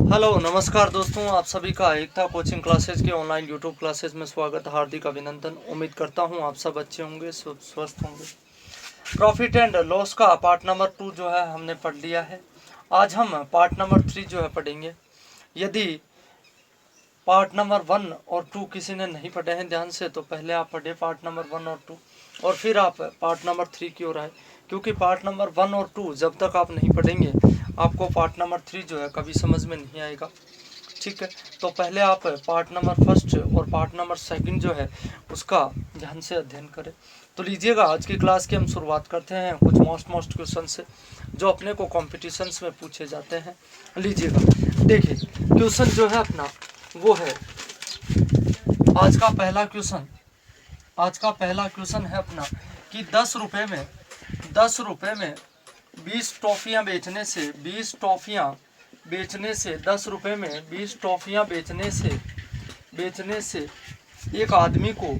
Hello नमस्कार दोस्तों, आप सभी का एकता कोचिंग क्लासेज के ऑनलाइन यूट्यूब क्लासेज में स्वागत, हार्दिक अभिनंदन। उम्मीद करता हूं आप सब अच्छे होंगे, स्वस्थ होंगे। प्रॉफिट एंड लॉस का पार्ट नंबर 2 जो है हमने पढ़ लिया है। आज हम पार्ट नंबर 3 जो है पढ़ेंगे। यदि पार्ट नंबर 1 और 2 किसी ने नहीं पढ़े हैं ध्यान से, तो पहले आप पढ़े पार्ट नंबर 1 और 2 और फिर आप पार्ट नंबर 3 की ओर आए, क्योंकि पार्ट नंबर 1 और 2 जब तक आप नहीं पढ़ेंगे आपको पार्ट नंबर 3 जो है कभी समझ में नहीं आएगा। ठीक है, तो पहले आप पार्ट नंबर फर्स्ट और पार्ट नंबर सेकंड जो है उसका ध्यान से अध्ययन करें। तो लीजिएगा, आज की क्लास की हम शुरुआत करते हैं कुछ मोस्ट क्वेश्चन से जो अपने को कॉम्पिटिशन्स में पूछे जाते हैं। लीजिएगा, देखिए क्वेश्चन जो है अपना वो है आज का पहला क्वेश्चन है अपना कि 10 रुपये में 20 टॉफियाँ बेचने से 10 रुपये में 20 टॉफियाँ बेचने से एक आदमी को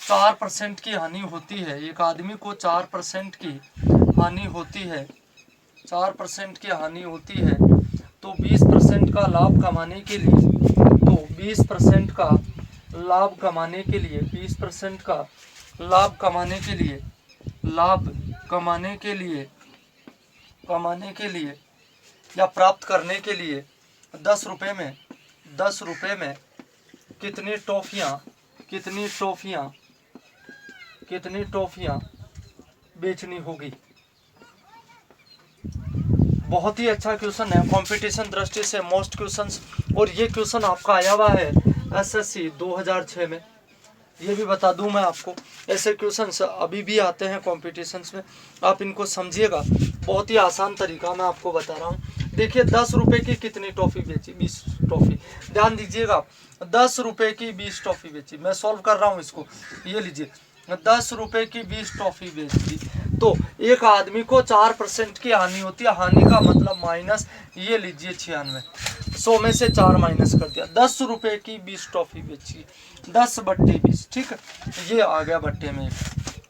4% की हानि होती है। एक आदमी को 4% की हानि होती है 4% की हानि होती है। तो 20% का लाभ कमाने के लिए 20% का लाभ कमाने के लिए या प्राप्त करने के लिए 10 रुपये में कितनी टॉफियाँ बेचनी होगी। बहुत ही अच्छा क्वेश्चन है, कंपटीशन दृष्टि से मोस्ट क्वेश्चंस। और ये क्वेश्चन आपका आया हुआ है एसएससी 2006 में। ये भी बता दूं मैं आपको, ऐसे क्वेश्चंस अभी भी आते हैं कॉम्पिटिशन्स में, आप इनको समझिएगा। बहुत ही आसान तरीका मैं आपको बता रहा हूँ। देखिए 10 रुपये की कितनी टॉफ़ी बेची, 20 टॉफ़ी। ध्यान दीजिएगा, 10 रुपये की 20 टॉफ़ी बेची। मैं सॉल्व कर रहा हूँ इसको, ये लीजिए 10 रुपये की 20 टॉफ़ी बेची तो एक आदमी को 4% की हानि होती है। हानि का मतलब माइनस, ये लीजिए 96, 100 में से 4 माइनस कर दिया। 10 रुपये की 20 टॉफी बेची, 10 बट्टे 20, ठीक है, ये आ गया बट्टे में,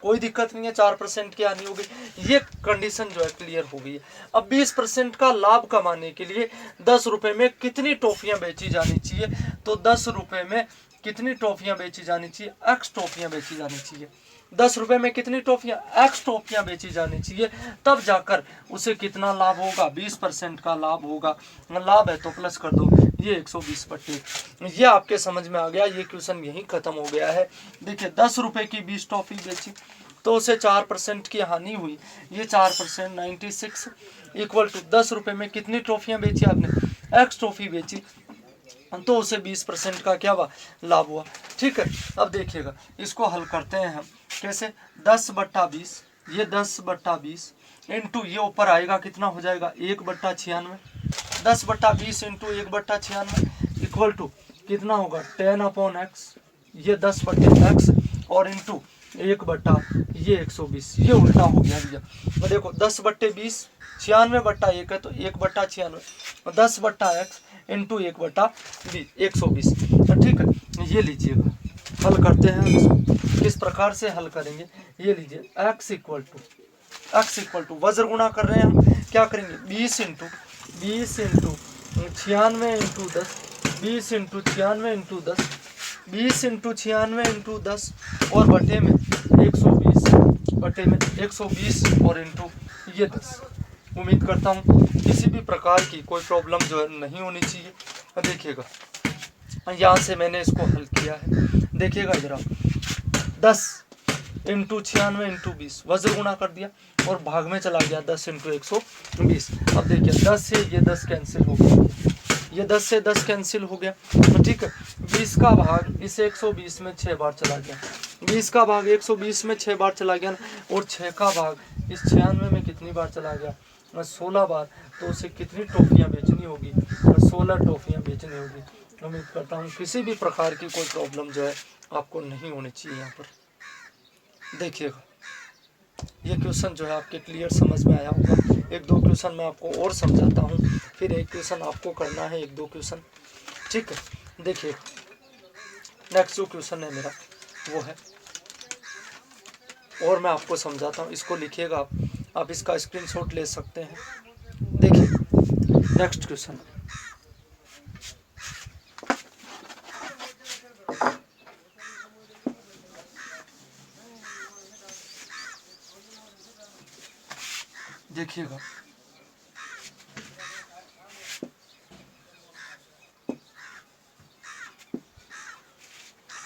कोई दिक्कत नहीं है, 4% की हानि हो गई। ये कंडीशन जो है क्लियर हो गई है। अब 20% का लाभ कमाने के लिए 10 रुपये में कितनी टॉफियां बेची जानी चाहिए, तो 10 रुपये में कितनी टॉफियां बेची जानी चाहिए, एक्स टॉफियां बेची जानी चाहिए। 10 रुपये में कितनी टॉफियां, एक्स टॉफियां बेची जानी चाहिए, तब जाकर उसे कितना लाभ होगा, 20% का लाभ होगा। लाभ है तो प्लस कर दो, ये 120 बट्टे। ये आपके समझ में आ गया, ये क्वेश्चन यही खत्म हो गया है। देखिए 10 रुपये की 20 टॉफी बेची तो उसे 4% की हानि हुई, ये 4% 96 इक्वल टू 10 रुपये में कितनी ट्रॉफियां बेची आपने, एक्स ट्रॉफी बेची, तो उसे 20% का क्या हुआ, लाभ हुआ। ठीक है, अब देखिएगा इसको हल करते हैं हम कैसे। 10/20, ये 10/20 इंटू ये ऊपर आएगा कितना हो जाएगा, 1/96। 10/20 इंटू 1/96 इक्वल टू कितना होगा, 10/x, ये 10/x और इंटू 1/120, ये उल्टा हो गया भैया। तो देखो 10/20 96/1 है तो 1/96, 10/x इंटू 1/120, ठीक है। ये लीजिएगा, हल करते हैं इसको, किस प्रकार से हल करेंगे, ये लीजिए x इक्वल टू वज्र गुणा कर रहे हैं हम, क्या करेंगे 20 into 96 into 10, 20 into 96 into 10, 20 into 96 into 10 और बटे में 120 और इंटू ये 10। उम्मीद करता हूँ किसी भी प्रकार की कोई प्रॉब्लम जो है नहीं होनी चाहिए। देखिएगा यहाँ से मैंने इसको हल किया है, देखिएगा जरा, 10 इंटू 96 इंटू 20 वज्र गुणा कर दिया और भाग में चला गया 10 इंटू 120। अब देखिए 10 से ये 10 कैंसिल हो गया, ये 10 से 10 कैंसिल हो गया, तो ठीक है। 20 का भाग इस 120 में 6 बार चला गया, 20 का भाग 120 में 6 बार चला गया और 6 का भाग इस 96 में कितनी बार चला गया, 16 बार। तो उसे कितनी टॉफियाँ बेचनी होगी, 16 टॉफियाँ बेचनी होगी। उम्मीद करता हूँ किसी भी प्रकार की कोई प्रॉब्लम जो है आपको नहीं होनी चाहिए। यहाँ पर देखिएगा ये क्वेश्चन जो है आपके क्लियर समझ में आया होगा। एक दो क्वेश्चन मैं आपको और समझाता हूँ, फिर एक क्वेश्चन आपको करना है, एक दो क्वेश्चन, ठीक है। देखिए नेक्स्ट जो क्वेश्चन है मेरा वो है, और मैं आपको समझाता हूँ, इसको लिखिएगा आप, आप इसका स्क्रीनशॉट ले सकते हैं। देखिए नेक्स्ट क्वेश्चन, देखिएगा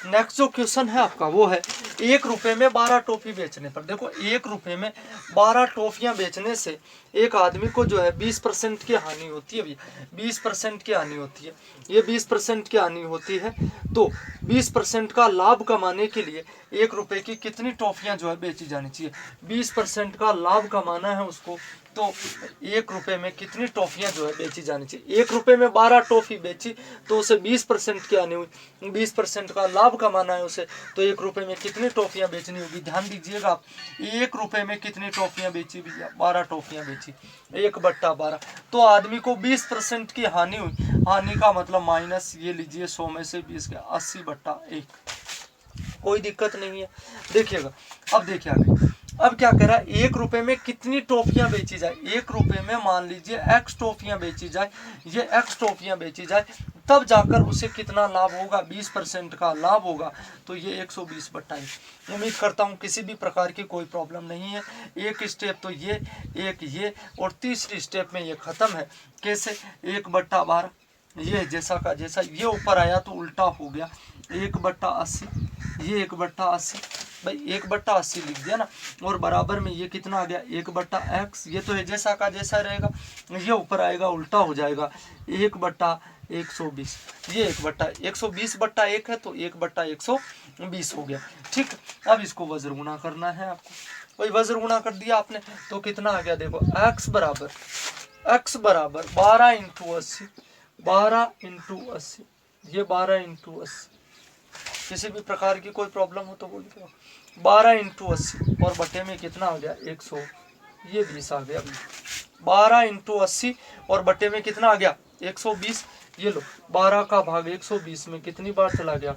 नेक्स्ट जो क्वेश्चन है आपका वो है 1 रुपए में 12 टॉफी बेचने पर। देखो 1 रुपए में 12 टॉफियां बेचने से एक आदमी को जो है 20% की हानि होती है भैया, 20% की हानि होती है। ये 20% की हानि होती है, तो 20% का लाभ कमाने के लिए 1 रुपए की कितनी टॉफियां जो है बेची जानी चाहिए। 20% का लाभ कमाना है उसको, तो 1 रुपए में कितनी टॉफियां जो है बेची जानी चाहिए। 1 रुपए में 12 टॉफी बेची तो उसे 20% की हानि हुई, 20% का लाभ कमाना है उसे, तो 1 रुपए में कितनी टॉफियां बेचनी होगी। ध्यान दीजिएगा आप, 1 रुपए में कितनी टॉफियां बेची भैया, 12 टॉफियां बेची, 1/12, तो आदमी को 20% की हानि हुई। हानि का मतलब माइनस ये लीजिए 100 में से 20 का 80/1, कोई दिक्कत नहीं है। देखिएगा अब देखिए आगे, अब क्या कह रहा है, 1 रुपए में कितनी टॉफियां बेची जाए। 1 रुपए में मान लीजिए x टॉफियां बेची जाए, ये x टॉफियां बेची जाए, तब जाकर उसे कितना लाभ होगा, 20% का लाभ होगा, तो ये 120/1। उम्मीद करता हूँ किसी भी प्रकार की कोई प्रॉब्लम नहीं है। एक स्टेप तो ये, एक ये, और तीसरी स्टेप में ये खत्म है। कैसे, 1/12, ये जैसा का जैसा, ये ऊपर आया तो उल्टा हो गया, 1/80, ये 1/80, भाई 1/80 लिख दिया ना, और बराबर में ये कितना आ गया, 1/x, ये तो है जैसा का जैसा रहेगा, ये ऊपर आएगा उल्टा हो जाएगा, 1/120, ये 1/120/1 है, तो 1/120 हो गया। ठीक, अब इसको वज्र गुणा करना है आपको। वही वज्र गुणा कर दिया आपने तो कितना आ गया, देखो x बराबर 12 × 80, 12 × 80, ये 12 × 80। किसी भी प्रकार की कोई प्रॉब्लम हो तो बोलिए। 12 × 80 और बटे में कितना आ गया, 100, ये 20 आ गया। 12 × 80 और बटे में कितना आ गया, 120। ये लो 12 का भाग 120 में कितनी बार चला गया,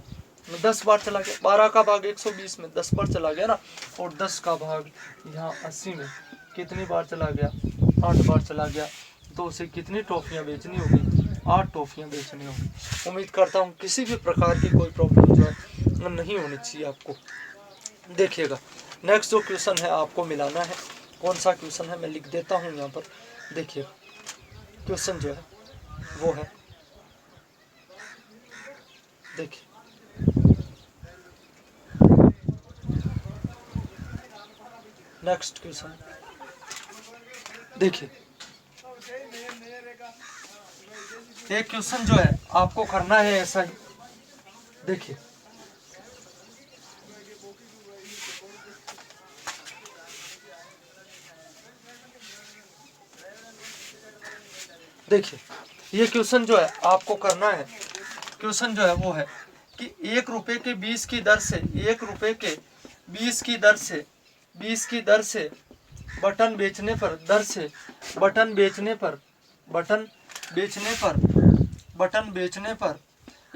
10 बार चला गया। 12 का भाग 120 में 10 बार चला गया ना, और 10 का भाग यहाँ 80 में कितनी बार चला गया, 8 बार चला गया। तो उसे कितनी टॉफियाँ बेचनी होगी, 8 टॉफियाँ बेचनी होगी। उम्मीद करता हूँ किसी भी प्रकार की कोई प्रॉब्लम जो है नहीं होनी चाहिए आपको। देखिएगा नेक्स्ट जो क्वेश्चन है आपको मिलाना है, कौन सा क्वेश्चन है मैं लिख देता हूँ यहाँ पर। देखिए क्वेश्चन जो है वो है, देखिए नेक्स्ट क्वेश्चन, देखिए एक क्वेश्चन जो है आपको करना है ऐसा ही। देखिए देखिए ये क्वेश्चन जो है आपको करना है, क्वेश्चन जो है वो है कि 1 रुपए के 20 की दर से, 1 रुपए के 20 की दर से, 20 की दर से बटन बेचने पर, दर से बटन बेचने पर, बटन बेचने पर, बटन बेचने पर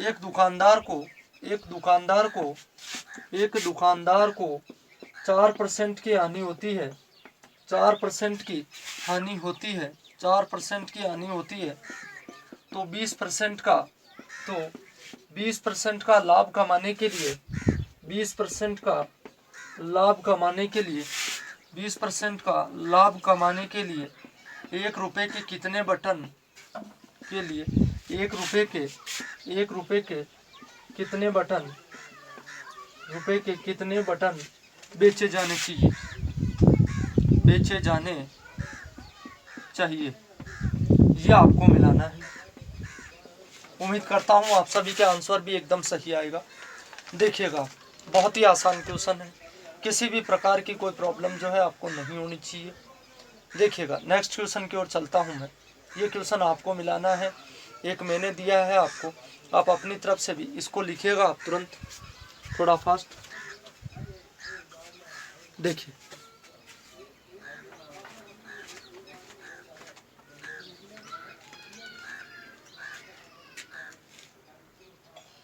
एक दुकानदार को, एक दुकानदार को, एक दुकानदार को 4% की हानि होती है, 4% की हानि होती है, 4% की हानि होती है, तो 20% का, तो 20% का लाभ कमाने के लिए, 20% का लाभ कमाने के लिए, 20% का लाभ कमाने के लिए 1 रुपए के कितने बटन के लिए, 1 रुपए के, 1 रुपए के कितने बटन, रुपए के कितने बटन बेचे जाने चाहिए, बेचे जाने चाहिए, ये आपको मिलाना है। उम्मीद करता हूँ आप सभी के आंसर भी एकदम सही आएगा। देखिएगा बहुत ही आसान क्वेश्चन है, किसी भी प्रकार की कोई प्रॉब्लम जो है आपको नहीं होनी चाहिए। देखिएगा नेक्स्ट क्वेश्चन की ओर चलता हूँ मैं। ये क्वेश्चन आपको मिलाना है, एक मैंने दिया है आपको, आप अपनी तरफ से भी इसको लिखिएगा आप तुरंत, थोड़ा फास्ट। देखिए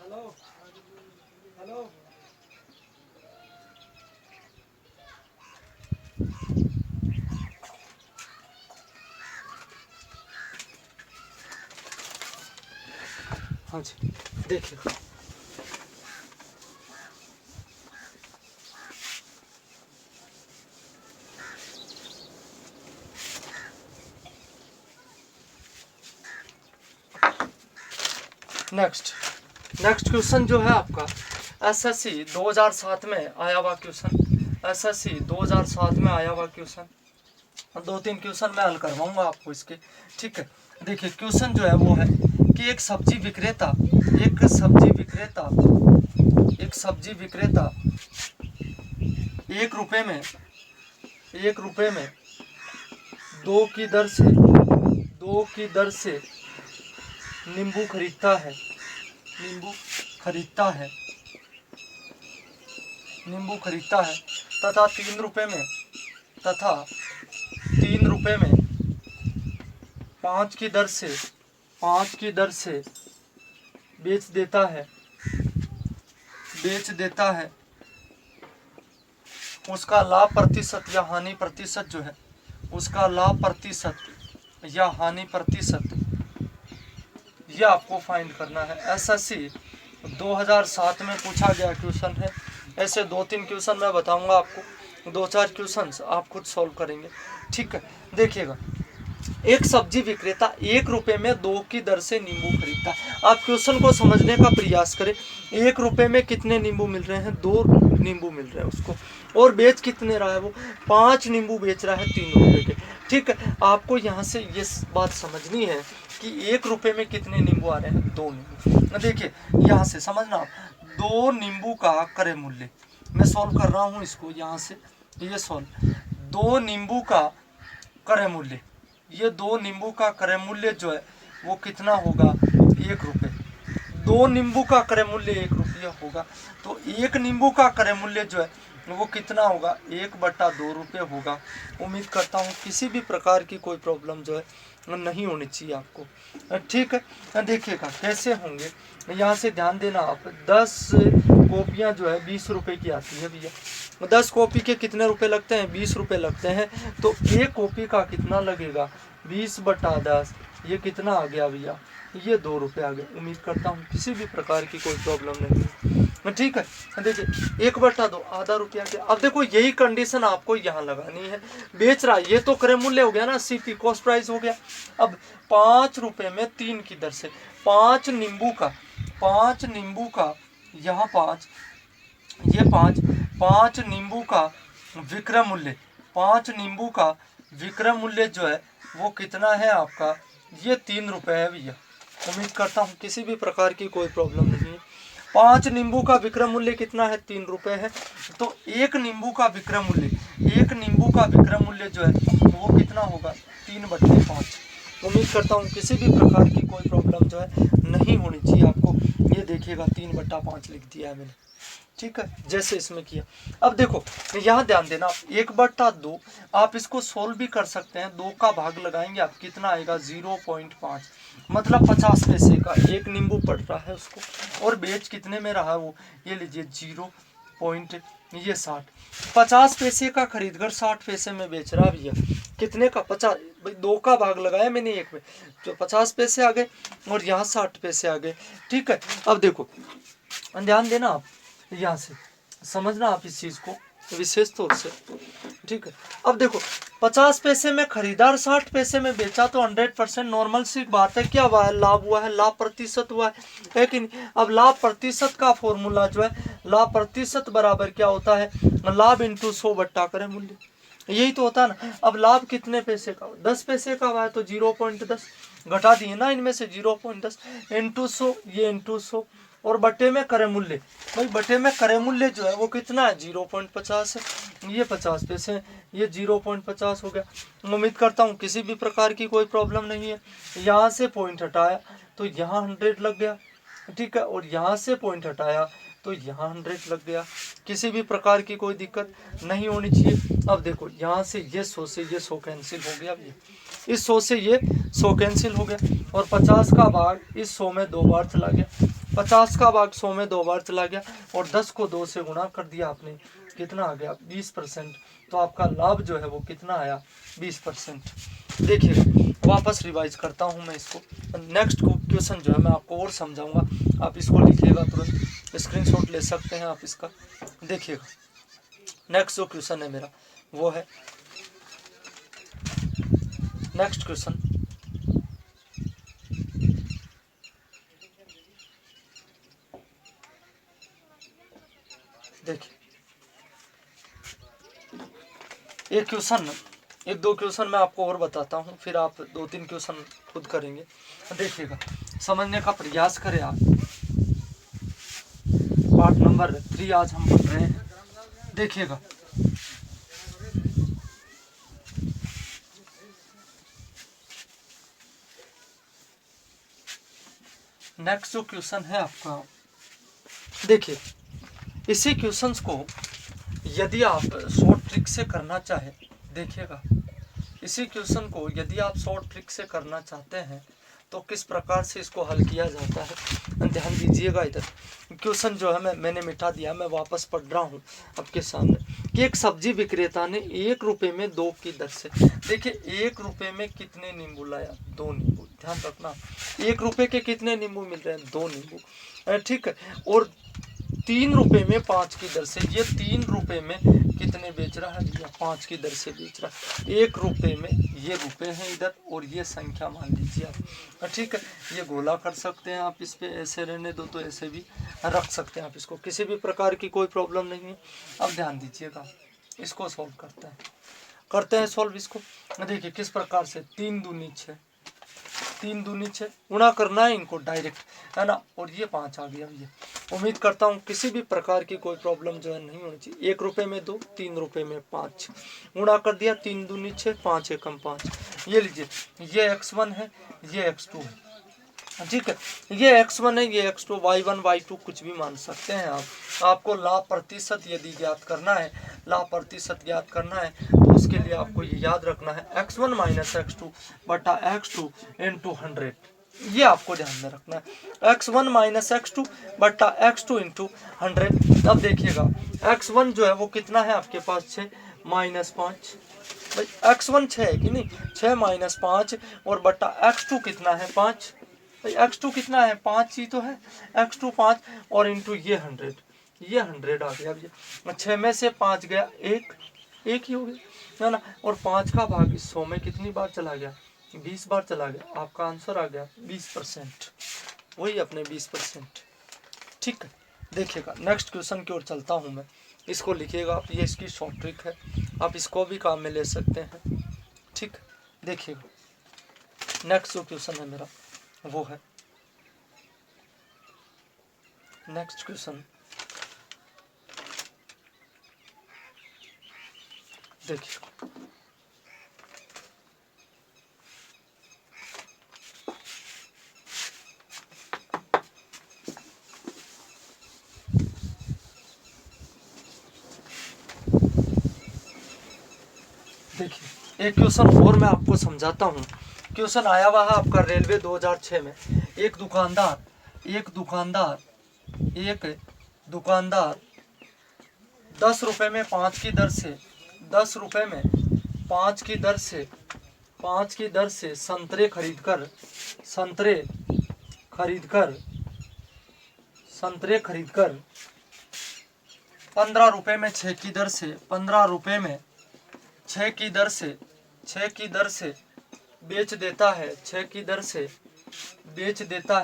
हेलो हेलो, हाँ जी देखिए, नेक्स्ट क्वेश्चन जो है आपका एसएससी 2007 में आया हुआ क्वेश्चन, एसएससी 2007 में आया हुआ क्वेश्चन। 2-3 क्वेश्चन मैं हल करवाऊंगा आपको इसके, ठीक है। देखिए क्वेश्चन जो है वो है कि एक सब्जी विक्रेता 1 रुपए में 2 की दर से नींबू खरीदता है तथा 3 रुपए में 5 की दर से बेच देता है, उसका लाभ प्रतिशत या हानि प्रतिशत जो है, उसका लाभ प्रतिशत या हानि प्रतिशत ये आपको फाइंड करना है। एसएससी 2007 में पूछा गया क्वेश्चन है। ऐसे 2-3 क्वेश्चन मैं बताऊंगा आपको, 2-4 क्वेश्चन आप खुद सॉल्व करेंगे, ठीक है। देखिएगा, एक सब्जी विक्रेता 1 रुपए में 2 की दर से नींबू खरीदता है। आप क्वेश्चन को समझने का प्रयास करें। 1 रुपए में कितने नींबू मिल रहे हैं? 2 नींबू मिल रहे हैं उसको, और बेच कितने रहा है वो? 5 नींबू बेच रहा है 3 रुपए के, ठीक है। आपको यहाँ से ये बात समझनी है कि 1 रुपए में कितने नींबू आ रहे हैं? 2 नींबू। देखिए यहाँ से समझना, 2 नींबू का क्रय मूल्य, मैं सॉल्व कर रहा हूँ इसको यहाँ से, ये सॉल्व। 2 नींबू का क्रय मूल्य, ये 2 नींबू का क्रय मूल्य जो है वो कितना होगा? 1 रुपए। 2 नींबू का क्रय मूल्य 1 रुपया होगा, तो 1 नींबू का क्रय मूल्य जो है वो कितना होगा? 1/2 रुपये होगा। उम्मीद करता हूँ किसी भी प्रकार की कोई प्रॉब्लम जो है नहीं होनी चाहिए आपको, ठीक है। देखिएगा कैसे होंगे, यहाँ से ध्यान देना आप। 10 कॉपियाँ जो है 20 रुपए की आती है भैया। 10 कॉपी के कितने रुपए लगते हैं? 20 रुपए लगते हैं। तो एक कॉपी का कितना लगेगा? 20/10, ये कितना आ गया भैया? ये 2 रुपये आ गए। उम्मीद करता हूँ किसी भी प्रकार की कोई प्रॉब्लम नहीं है, ठीक है। देखिए 1/2 आधा रुपया के। अब देखो यही कंडीशन आपको यहाँ लगानी है। बेच रहा है, ये तो क्रय मूल्य हो गया ना, सीपी कॉस्ट प्राइस हो गया। अब 5 रुपए में 3 की दर से 5 नींबू का यहाँ 5, ये 5 नींबू का विक्रय मूल्य, 5 नींबू का विक्रय मूल्य जो है वो कितना है आपका? ये 3 रुपए है भैया। उम्मीद करता हूँ किसी भी प्रकार की कोई प्रॉब्लम नहीं है। 5 नींबू का विक्रय मूल्य कितना है? 3 रुपए है। तो 1 नींबू का विक्रय मूल्य जो है वो कितना होगा? 3/5। उम्मीद करता हूँ किसी भी प्रकार की कोई प्रॉब्लम जो है नहीं होनी चाहिए आपको। ये देखिएगा 3/5 लिख दिया है मैंने, ठीक है, जैसे इसमें किया। अब देखो यहाँ ध्यान देना, 1/2 आप इसको सोल्व भी कर सकते हैं। 2 का भाग लगाएंगे आप, कितना आएगा? 0.5, मतलब 50 पैसे का 1 नींबू पड़ रहा है उसको, और बेच कितने में रहा है वो? ये लीजिए 0.60। 50 पैसे का खरीद कर 60 पैसे में बेच रहा है भैया। कितने का? 50। भाई 2 का भाग लगाया मैंने 1 में, तो 50 पैसे आ गए, और यहाँ 60 पैसे आ गए, ठीक है। अब देखो ध्यान देना आप, यहाँ से समझना आप इस चीज को विशेष तौर से, ठीक है। अब देखो 50 पैसे में खरीदार 60 पैसे में बेचा, तो 100% नॉर्मल सी बात है। क्या हुआ है? लाभ हुआ है, लाभ प्रतिशत हुआ है कि नहीं? अब लाभ प्रतिशत का फॉर्मूला जो है, लाभ प्रतिशत बराबर क्या होता है? लाभ इंटू 100 बट्टा क्रय मूल्य, यही तो होता है ना। अब लाभ कितने पैसे का? 10 पैसे का हुआ है, तो 0.10 घटा दिए ना इनमें से, 0.10 इंटू 100, ये इंटू 100, और बटे में क्रय मूल्य। भाई बटे में क्रय मूल्य जो है वो कितना है? 0.50 है। ये 50 पैसे हैं, ये 0.50 हो गया। उम्मीद करता हूँ किसी भी प्रकार की कोई प्रॉब्लम नहीं है। यहाँ से पॉइंट हटाया तो यहाँ 100 लग गया, ठीक है, और यहाँ से पॉइंट हटाया तो यहाँ 100 लग गया। किसी भी प्रकार की कोई दिक्कत नहीं होनी चाहिए। अब देखो यहाँ से ये 100 से ये 100 कैंसिल हो गया, इस 100 से ये 100 कैंसिल हो गया, और 50 का भाग इस 100 में 2 बार चला गया। 50 का भाग 100 में 2 बार चला गया, और 10 को 2 से गुणा कर दिया आपने, कितना आ गया? 20%। तो आपका लाभ जो है वो कितना आया? 20%। देखिए वापस रिवाइज करता हूँ मैं इसको। नेक्स्ट क्वेश्चन जो है मैं आपको और समझाऊंगा, आप इसको लिखिएगा, तुरंत स्क्रीनशॉट ले सकते हैं आप इसका। देखिएगा नेक्स्ट जो क्वेश्चन है मेरा वो है, नेक्स्ट क्वेश्चन देखिए, एक क्वेश्चन, एक दो क्वेश्चन मैं आपको और बताता हूँ, फिर आप 2-3 क्वेश्चन खुद करेंगे। देखिएगा समझने का प्रयास करें आप। पार्ट नंबर 3 आज हम पढ़ रहे हैं। देखिएगा नेक्स्ट जो क्वेश्चन है आपका, देखिए इसी क्वेश्चंस को यदि आप शॉर्ट ट्रिक से करना चाहे, देखिएगा इसी क्वेश्चन को यदि आप शॉर्ट ट्रिक से करना चाहते हैं तो किस प्रकार से इसको हल किया जाता है, ध्यान दीजिएगा। इधर क्वेश्चन जो है मैंने मिटा दिया, मैं वापस पढ़ रहा हूँ आपके सामने कि एक सब्जी विक्रेता ने 1 रुपये में 2 की दर से, देखिए 1 रुपये में कितने नींबू लाया, 2 नींबू, ध्यान रखना 1 रुपये के कितने नींबू मिल रहे हैं, 2 नींबू, ठीक है। और 3 रुपये में 5 की दर से, ये 3 रुपये में कितने बेच रहा है भैया, 5 की दर से बेच रहा है। 1 रुपये में ये रुपये हैं इधर, और ये संख्या मान लीजिए आप, ठीक है। ये गोला कर सकते हैं आप, इस पे ऐसे रहने दो तो ऐसे भी रख सकते हैं आप इसको, किसी भी प्रकार की कोई प्रॉब्लम नहीं है। अब ध्यान दीजिएगा, इसको सॉल्व करते हैं सॉल्व इसको। देखिए किस प्रकार से, 3 दूनी 6, 3 दूनी 6, गुणा करना है इनको डायरेक्ट, है ना, और ये 5 आ गया भैया। उम्मीद करता हूँ किसी भी प्रकार की कोई प्रॉब्लम जो है नहीं होनी चाहिए। 1 रुपये में 2, 3 रुपये में 5, गुणा कर दिया, 3 दूनी 6, 5 एकम 5। ये लीजिए, ये x1 है, ये x2 है, ठीक है। ये x1 है, ये x2, y1 y2 कुछ भी मान सकते हैं आप। आपको लाभ प्रतिशत यदि ज्ञात करना है, लाभ प्रतिशत ज्ञात करना है तो उसके लिए आपको ये याद रखना है, x1 माइनस x2 बटा x2 इंटू 100, ये आपको ध्यान में रखना है, x1 माइनस x2 बटा x2 इंटू 100। अब देखिएगा x1 जो है वो कितना है आपके पास, 6 माइनस 5, भाई x1 6 है कि नहीं, 6 माइनस 5 और बटा x2 कितना है, 5, भाई x2 कितना है, 5 ही तो है, x2 5 और इंटू ये 100, ये 100 आ गया भैया। 6 में से 5 गया, एक ही हो गया, है ना, और 5 का भाग 100 में कितनी बार चला गया, 20 बार चला गया। आपका आंसर आ गया 20%, वही अपने 20%, ठीक है। देखिएगा नेक्स्ट क्वेश्चन की ओर चलता हूँ मैं, इसको लिखिएगा आप, ये इसकी शॉर्ट ट्रिक है, आप इसको भी काम में ले सकते हैं, ठीक। देखिएगा नेक्स्ट जो क्वेश्चन है मेरा वो है, नेक्स्ट क्वेश्चन देखिए, देखिए एक क्वेश्चन और मैं आपको समझाता हूँ। क्वेश्चन आया हुआ है आपका रेलवे 2006 में, एक दुकानदार 10 रुपये में 5 की दर से, 10 रुपये में 5 की दर से संतरे खरीदकर 15 रुपये में 6 की दर से, 15 रुपये में 6 की दर से बेच देता है, 6 की दर से बेच देता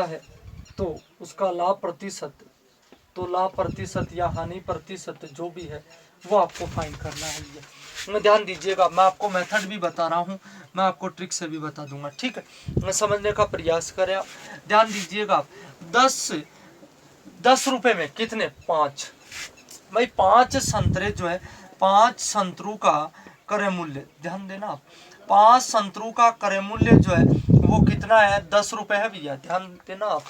है तो उसका लाभ प्रतिशत या हानि प्रतिशत जो भी है वो आपको फाइंड करना है। मैं ध्यान दीजिएगा, मैं आपको मेथड भी बता रहा हूँ, मैं आपको ट्रिक से भी बता दूंगा, ठीक है। मैं समझने का प्रयास करें आप, ध्यान दीजिएगा। 10 रुपये में कितने, 5, भाई 5 संतरे जो है, 5 संतरों का क्रय मूल्य, ध्यान देना आप, 5 संतरों का क्रय मूल्य जो है वो कितना है, 10 रुपये है भैया, ध्यान देना आप,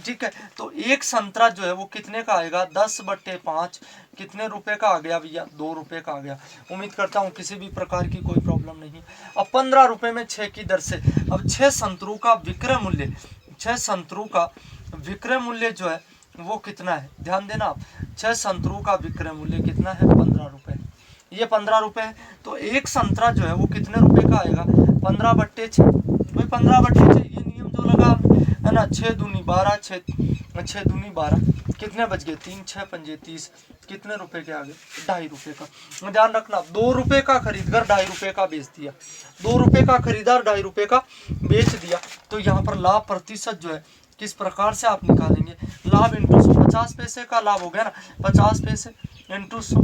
ठीक है। तो एक संतरा जो है वो कितने का आएगा, 10/5 कितने रुपए का आ गया भैया, 2 रुपये का आ गया। उम्मीद करता हूँ किसी भी प्रकार की कोई प्रॉब्लम नहीं। अब 15 रुपये में 6 की दर से, अब 6 संतरों का विक्रय मूल्य जो है वो कितना है, ध्यान देना आप, 6 संतरों का विक्रय मूल्य कितना है, 15 रुपये, ये 15 रुपये है, तो एक संतरा जो है वो कितने रुपए का आएगा, 15/6। भाई 15/6 ये नियम जो लगा है ना, 6 दूनी 12, 6 दूनी 12, कितने बच गए, 3 6 पंजे 30, कितने रुपए के आगे, 2.5 रुपए का। ध्यान रखना, 2 रुपए का खरीदकर 2.5 रुपए का बेच दिया, 2 रुपए का खरीदा 2.5 रुपए का बेच दिया। तो यहाँ पर लाभ प्रतिशत जो है किस प्रकार से आप निकालेंगे, लाभ इंटू 100, 50 पैसे का लाभ हो गया ना, 50 पैसे इंटू 100,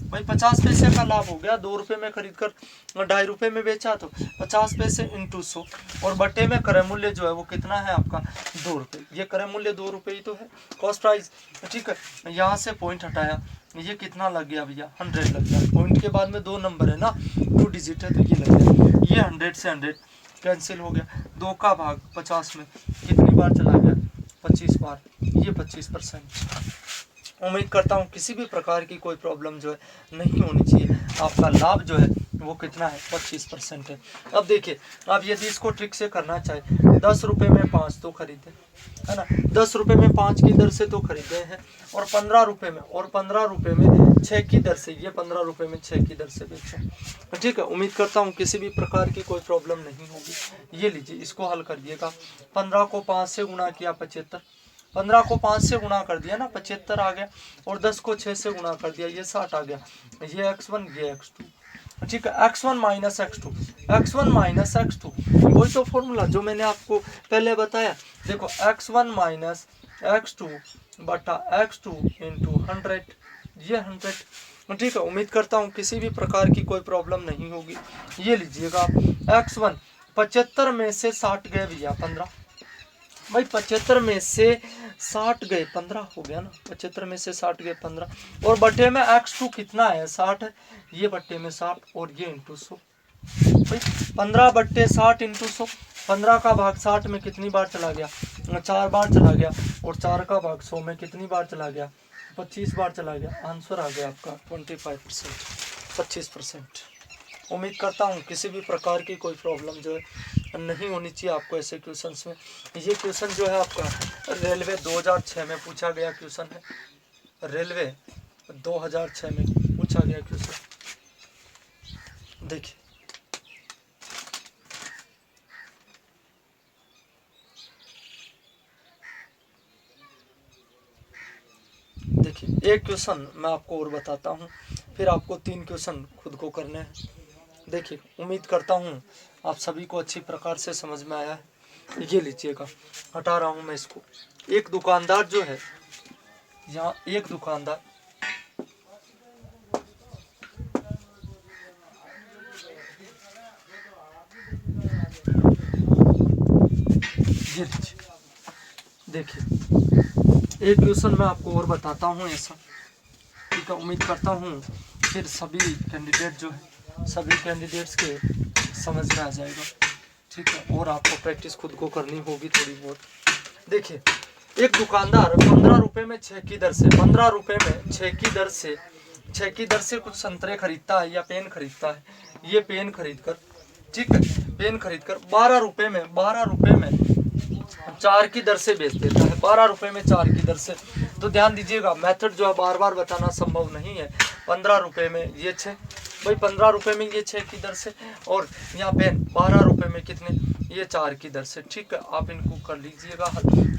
भाई 50 पैसे का लाभ हो गया, 2 रुपए में खरीद कर 2.5 रुपए में बेचा, तो 50 पैसे इंटू 100, और बटे में क्रय मूल्य जो है वो कितना है आपका, 2 रुपये। ये क्रय मूल्य 2 रुपये ही तो है, कॉस्ट प्राइस, ठीक है। यहाँ से पॉइंट हटाया, ये कितना लग गया भैया, 100 लग गया। पॉइंट के बाद में 2 नंबर है ना, 2 डिजिट है, तो ये लग गया। ये 100 से 100 कैंसिल हो गया, 2 का भाग 50 में कितनी बार चला गया, 25 बार, ये 25%। उम्मीद करता हूँ किसी भी प्रकार की कोई प्रॉब्लम जो है नहीं होनी चाहिए। आपका लाभ जो है वो कितना है, 25% है। अब देखिए, आप यदि इसको ट्रिक से करना चाहे, 10 रुपये में 5 तो खरीदे, है ना, 10 रुपये में 5 की दर से तो खरीदे हैं, और 15 रुपये में, और 15 रुपये में 6 की दर से, ये 15 रुपये में 6 की दर से बेचे, ठीक है। उम्मीद करता हूँ किसी भी प्रकार की कोई प्रॉब्लम नहीं होगी। ये लीजिए, इसको हल करिएगा। 15 को 5 से गुणा किया 75, 15 को 5 से गुणा कर दिया ना, 75 आ गया, और 10 को 6 से गुणा कर दिया, ये 60 आ गया। ये x1, ये x2, ठीक है। x1 minus x2, x1 minus x2, वही तो फॉर्मूला जो मैंने आपको पहले बताया। देखो, x1 माइनस x2 बटा x2 इंटू 100, ये 100, ठीक है। उम्मीद करता हूँ किसी भी प्रकार की कोई प्रॉब्लम नहीं होगी। ये लीजिएगा, x1 75 में से 60 गए भैया 15, भाई 75 में से 60 गए 15 हो गया ना, 75 में से 60 गए 15, और बटे में x2 कितना है, 60 है, ये बटे में 60, और ये इंटू 100, भाई 15/60 इंटू 100, 15 का भाग 60 में कितनी बार चला गया, 4 बार चला गया, और 4 का भाग 100 में कितनी बार चला गया, 25 बार चला गया। आंसर आ गया आपका 25%, 25%। उम्मीद करता हूँ किसी भी प्रकार की कोई प्रॉब्लम जो है नहीं होनी चाहिए आपको ऐसे क्वेश्चंस में। ये क्वेश्चन जो है आपका रेलवे 2006 में पूछा गया क्वेश्चन है, रेलवे 2006 में पूछा गया क्वेश्चन। देखिए, देखिए एक क्वेश्चन मैं आपको और बताता हूँ, फिर आपको 3 क्वेश्चन खुद को करने हैं। देखिए, उम्मीद करता हूँ आप सभी को अच्छी प्रकार से समझ में आया है। ये लीजिएगा, हटा रहा हूँ मैं इसको। एक दुकानदार जो है, यहाँ एक दुकानदार, ये लीजिए, देखिए एक क्वेश्चन मैं आपको और बताता हूँ ऐसा, ठीक है। उम्मीद करता हूँ फिर सभी कैंडिडेट जो है, सभी कैंडिडेट्स के समझ में आ जाएगा, ठीक है। और आपको प्रैक्टिस खुद को करनी होगी थोड़ी बहुत। देखिए, एक दुकानदार 15 रुपये में 6 की दर से, 15 रुपये में 6 की दर से, 6 की दर से कुछ संतरे खरीदता है या पेन खरीदता है। ये पेन खरीद कर, ठीक है, पेन खरीद कर 12 रुपये में, 12 रुपये में 4 की दर से बेच देता है, 12 रुपये में 4 की दर से। तो ध्यान दीजिएगा, मेथड जो है बार बार बताना संभव नहीं है। 15 रुपये में ये 6, भाई 15 रुपये में ये 6 की दर से, और यहाँ पेन 12 रुपये में कितने, ये 4 की दर से, ठीक है। आप इनको कर लीजिएगा,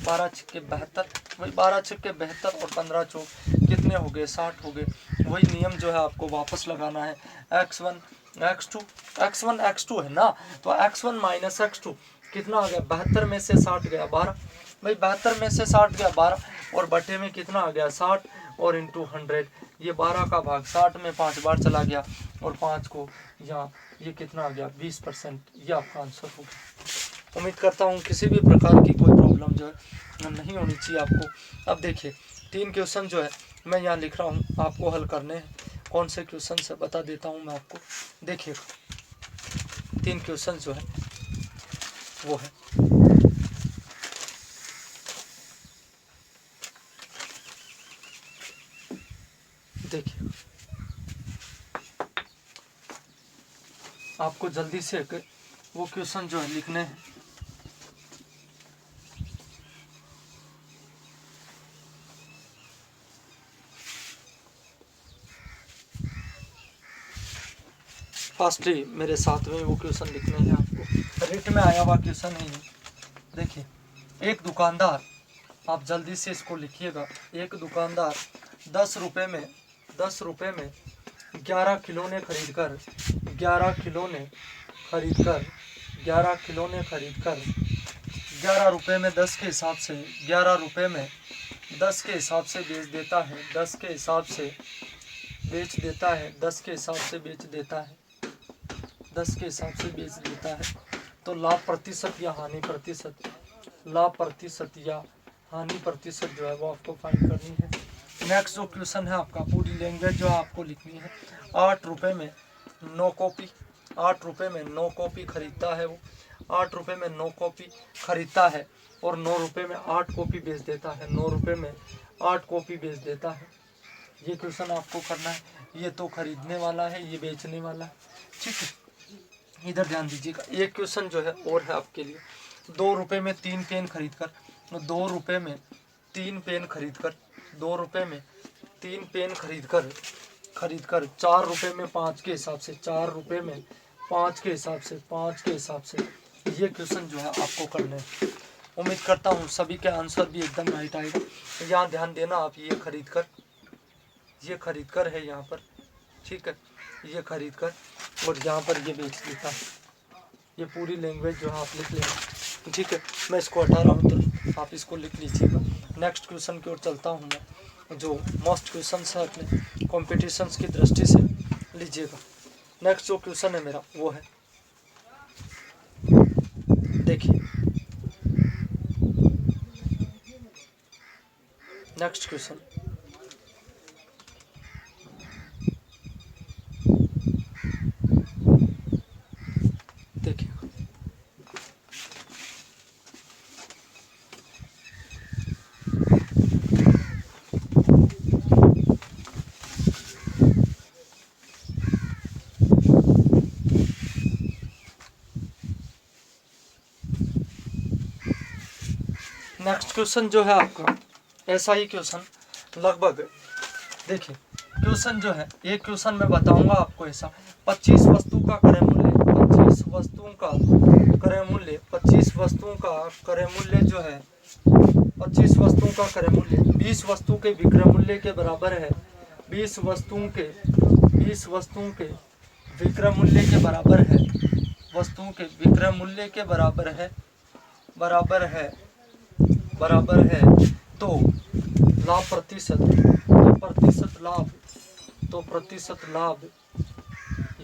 12 छिक्के 72, वही 12 छिक्के 72, और 15 चौक कितने हो गए, 60 हो गए। वही नियम जो है आपको वापस लगाना है, x1 x2, x1 x2 है ना, तो x1 माइनस x2 कितना आ गया, 72 में से 60 गया 12, भाई 72 में से 60 गया 12, और बटे में कितना आ गया 60, और इंटू 100, ये 12 का भाग 60 में 5 बार चला गया, और 5 को यहाँ, ये कितना आ गया 20%, ये आपका आंसर होगा। उम्मीद करता हूँ किसी भी प्रकार की कोई प्रॉब्लम जो है नहीं होनी चाहिए आपको। अब देखिए, 3 क्वेश्चन जो है मैं यहाँ लिख रहा हूँ, आपको हल करने हैं। कौन से क्वेश्चन से बता देता हूँ मैं आपको। देखिए, 3 क्वेश्चन जो है वो है, देखिए आपको जल्दी से वो क्वेश्चन जो है लिखने हैं। फास्टली मेरे साथ में वो क्वेश्चन लिखने हैं आपको। रिट में आया हुआ क्वेश्चन है ये। देखिए, एक दुकानदार, आप जल्दी से इसको लिखिएगा। एक दुकानदार 10 रुपये में 11 खिलौने खरीद कर 11 खिलौने खरीद कर 11 रुपये में 10 के हिसाब से 11 रुपये में 10 के हिसाब से बेच देता है 10 के हिसाब से बेच देता है 10 के हिसाब से बेच देता है 10 के हिसाब से बेच देता है। तो लाभ प्रतिशत या हानि प्रतिशत, लाभ प्रतिशत या हानि प्रतिशत जो है वो आपको फाइंड करनी है। नेक्स्ट जो क्वेश्चन है आपका, पूरी लैंग्वेज जो है आपको लिखनी है। 8 रुपये में 9 कॉपी, 8 रुपये में 9 कॉपी खरीदता है वो, 8 रुपये में 9 कॉपी खरीदता है और 9 रुपये में 8 कॉपी बेच देता है, 9 रुपये में 8 कॉपी बेच देता है। ये क्वेश्चन आपको करना है। ये तो खरीदने वाला है, ये बेचने वाला है, ठीक है। इधर ध्यान दीजिएगा। एक क्वेश्चन जो है और है आपके लिए। 2 रुपये में 3 पेन खरीद कर 2 रुपये में 3 पेन खरीद कर 2 रुपये में 3 पेन खरीद कर 4 रुपये में 5 के हिसाब से 4 रुपये में 5 के हिसाब से 5 के हिसाब से ये क्वेश्चन जो है आपको करने हैं। उम्मीद करता हूँ सभी के आंसर भी एकदम राइट आएगा। यहाँ ध्यान देना आप, ये खरीद कर है यहाँ पर, ठीक है, ये खरीद कर और यहाँ पर ये बेच देता है। ये पूरी लैंग्वेज जो है आप लिख लेंगे, ठीक है। मैं इसको हटा रहा हूँ तो आप इसको लिख लीजिएगा। नेक्स्ट क्वेश्चन की ओर चलता हूँ मैं, जो मोस्ट क्वेश्चन है अपने कॉम्पिटिशन्स की दृष्टि से लीजिएगा। नेक्स्ट जो क्वेश्चन है मेरा वो है, देखिए नेक्स्ट क्वेश्चन, देखिए नेक्स्ट क्वेश्चन जो है आपका ऐसा ही क्वेश्चन लगभग। देखिए क्वेश्चन जो है, एक क्वेश्चन मैं बताऊंगा आपको ऐसा। 25 वस्तु का क्रय मूल्य 25 वस्तुओं का क्रय मूल्य 25 वस्तुओं का क्रय मूल्य जो है 25 वस्तुओं का क्रय मूल्य 20 वस्तु के विक्रय मूल्य के बराबर है। 20 वस्तुओं के विक्रय मूल्य के बराबर है। वस्तुओं के विक्रय मूल्य के बराबर है तो लाभ प्रतिशत, तो प्रतिशत लाभ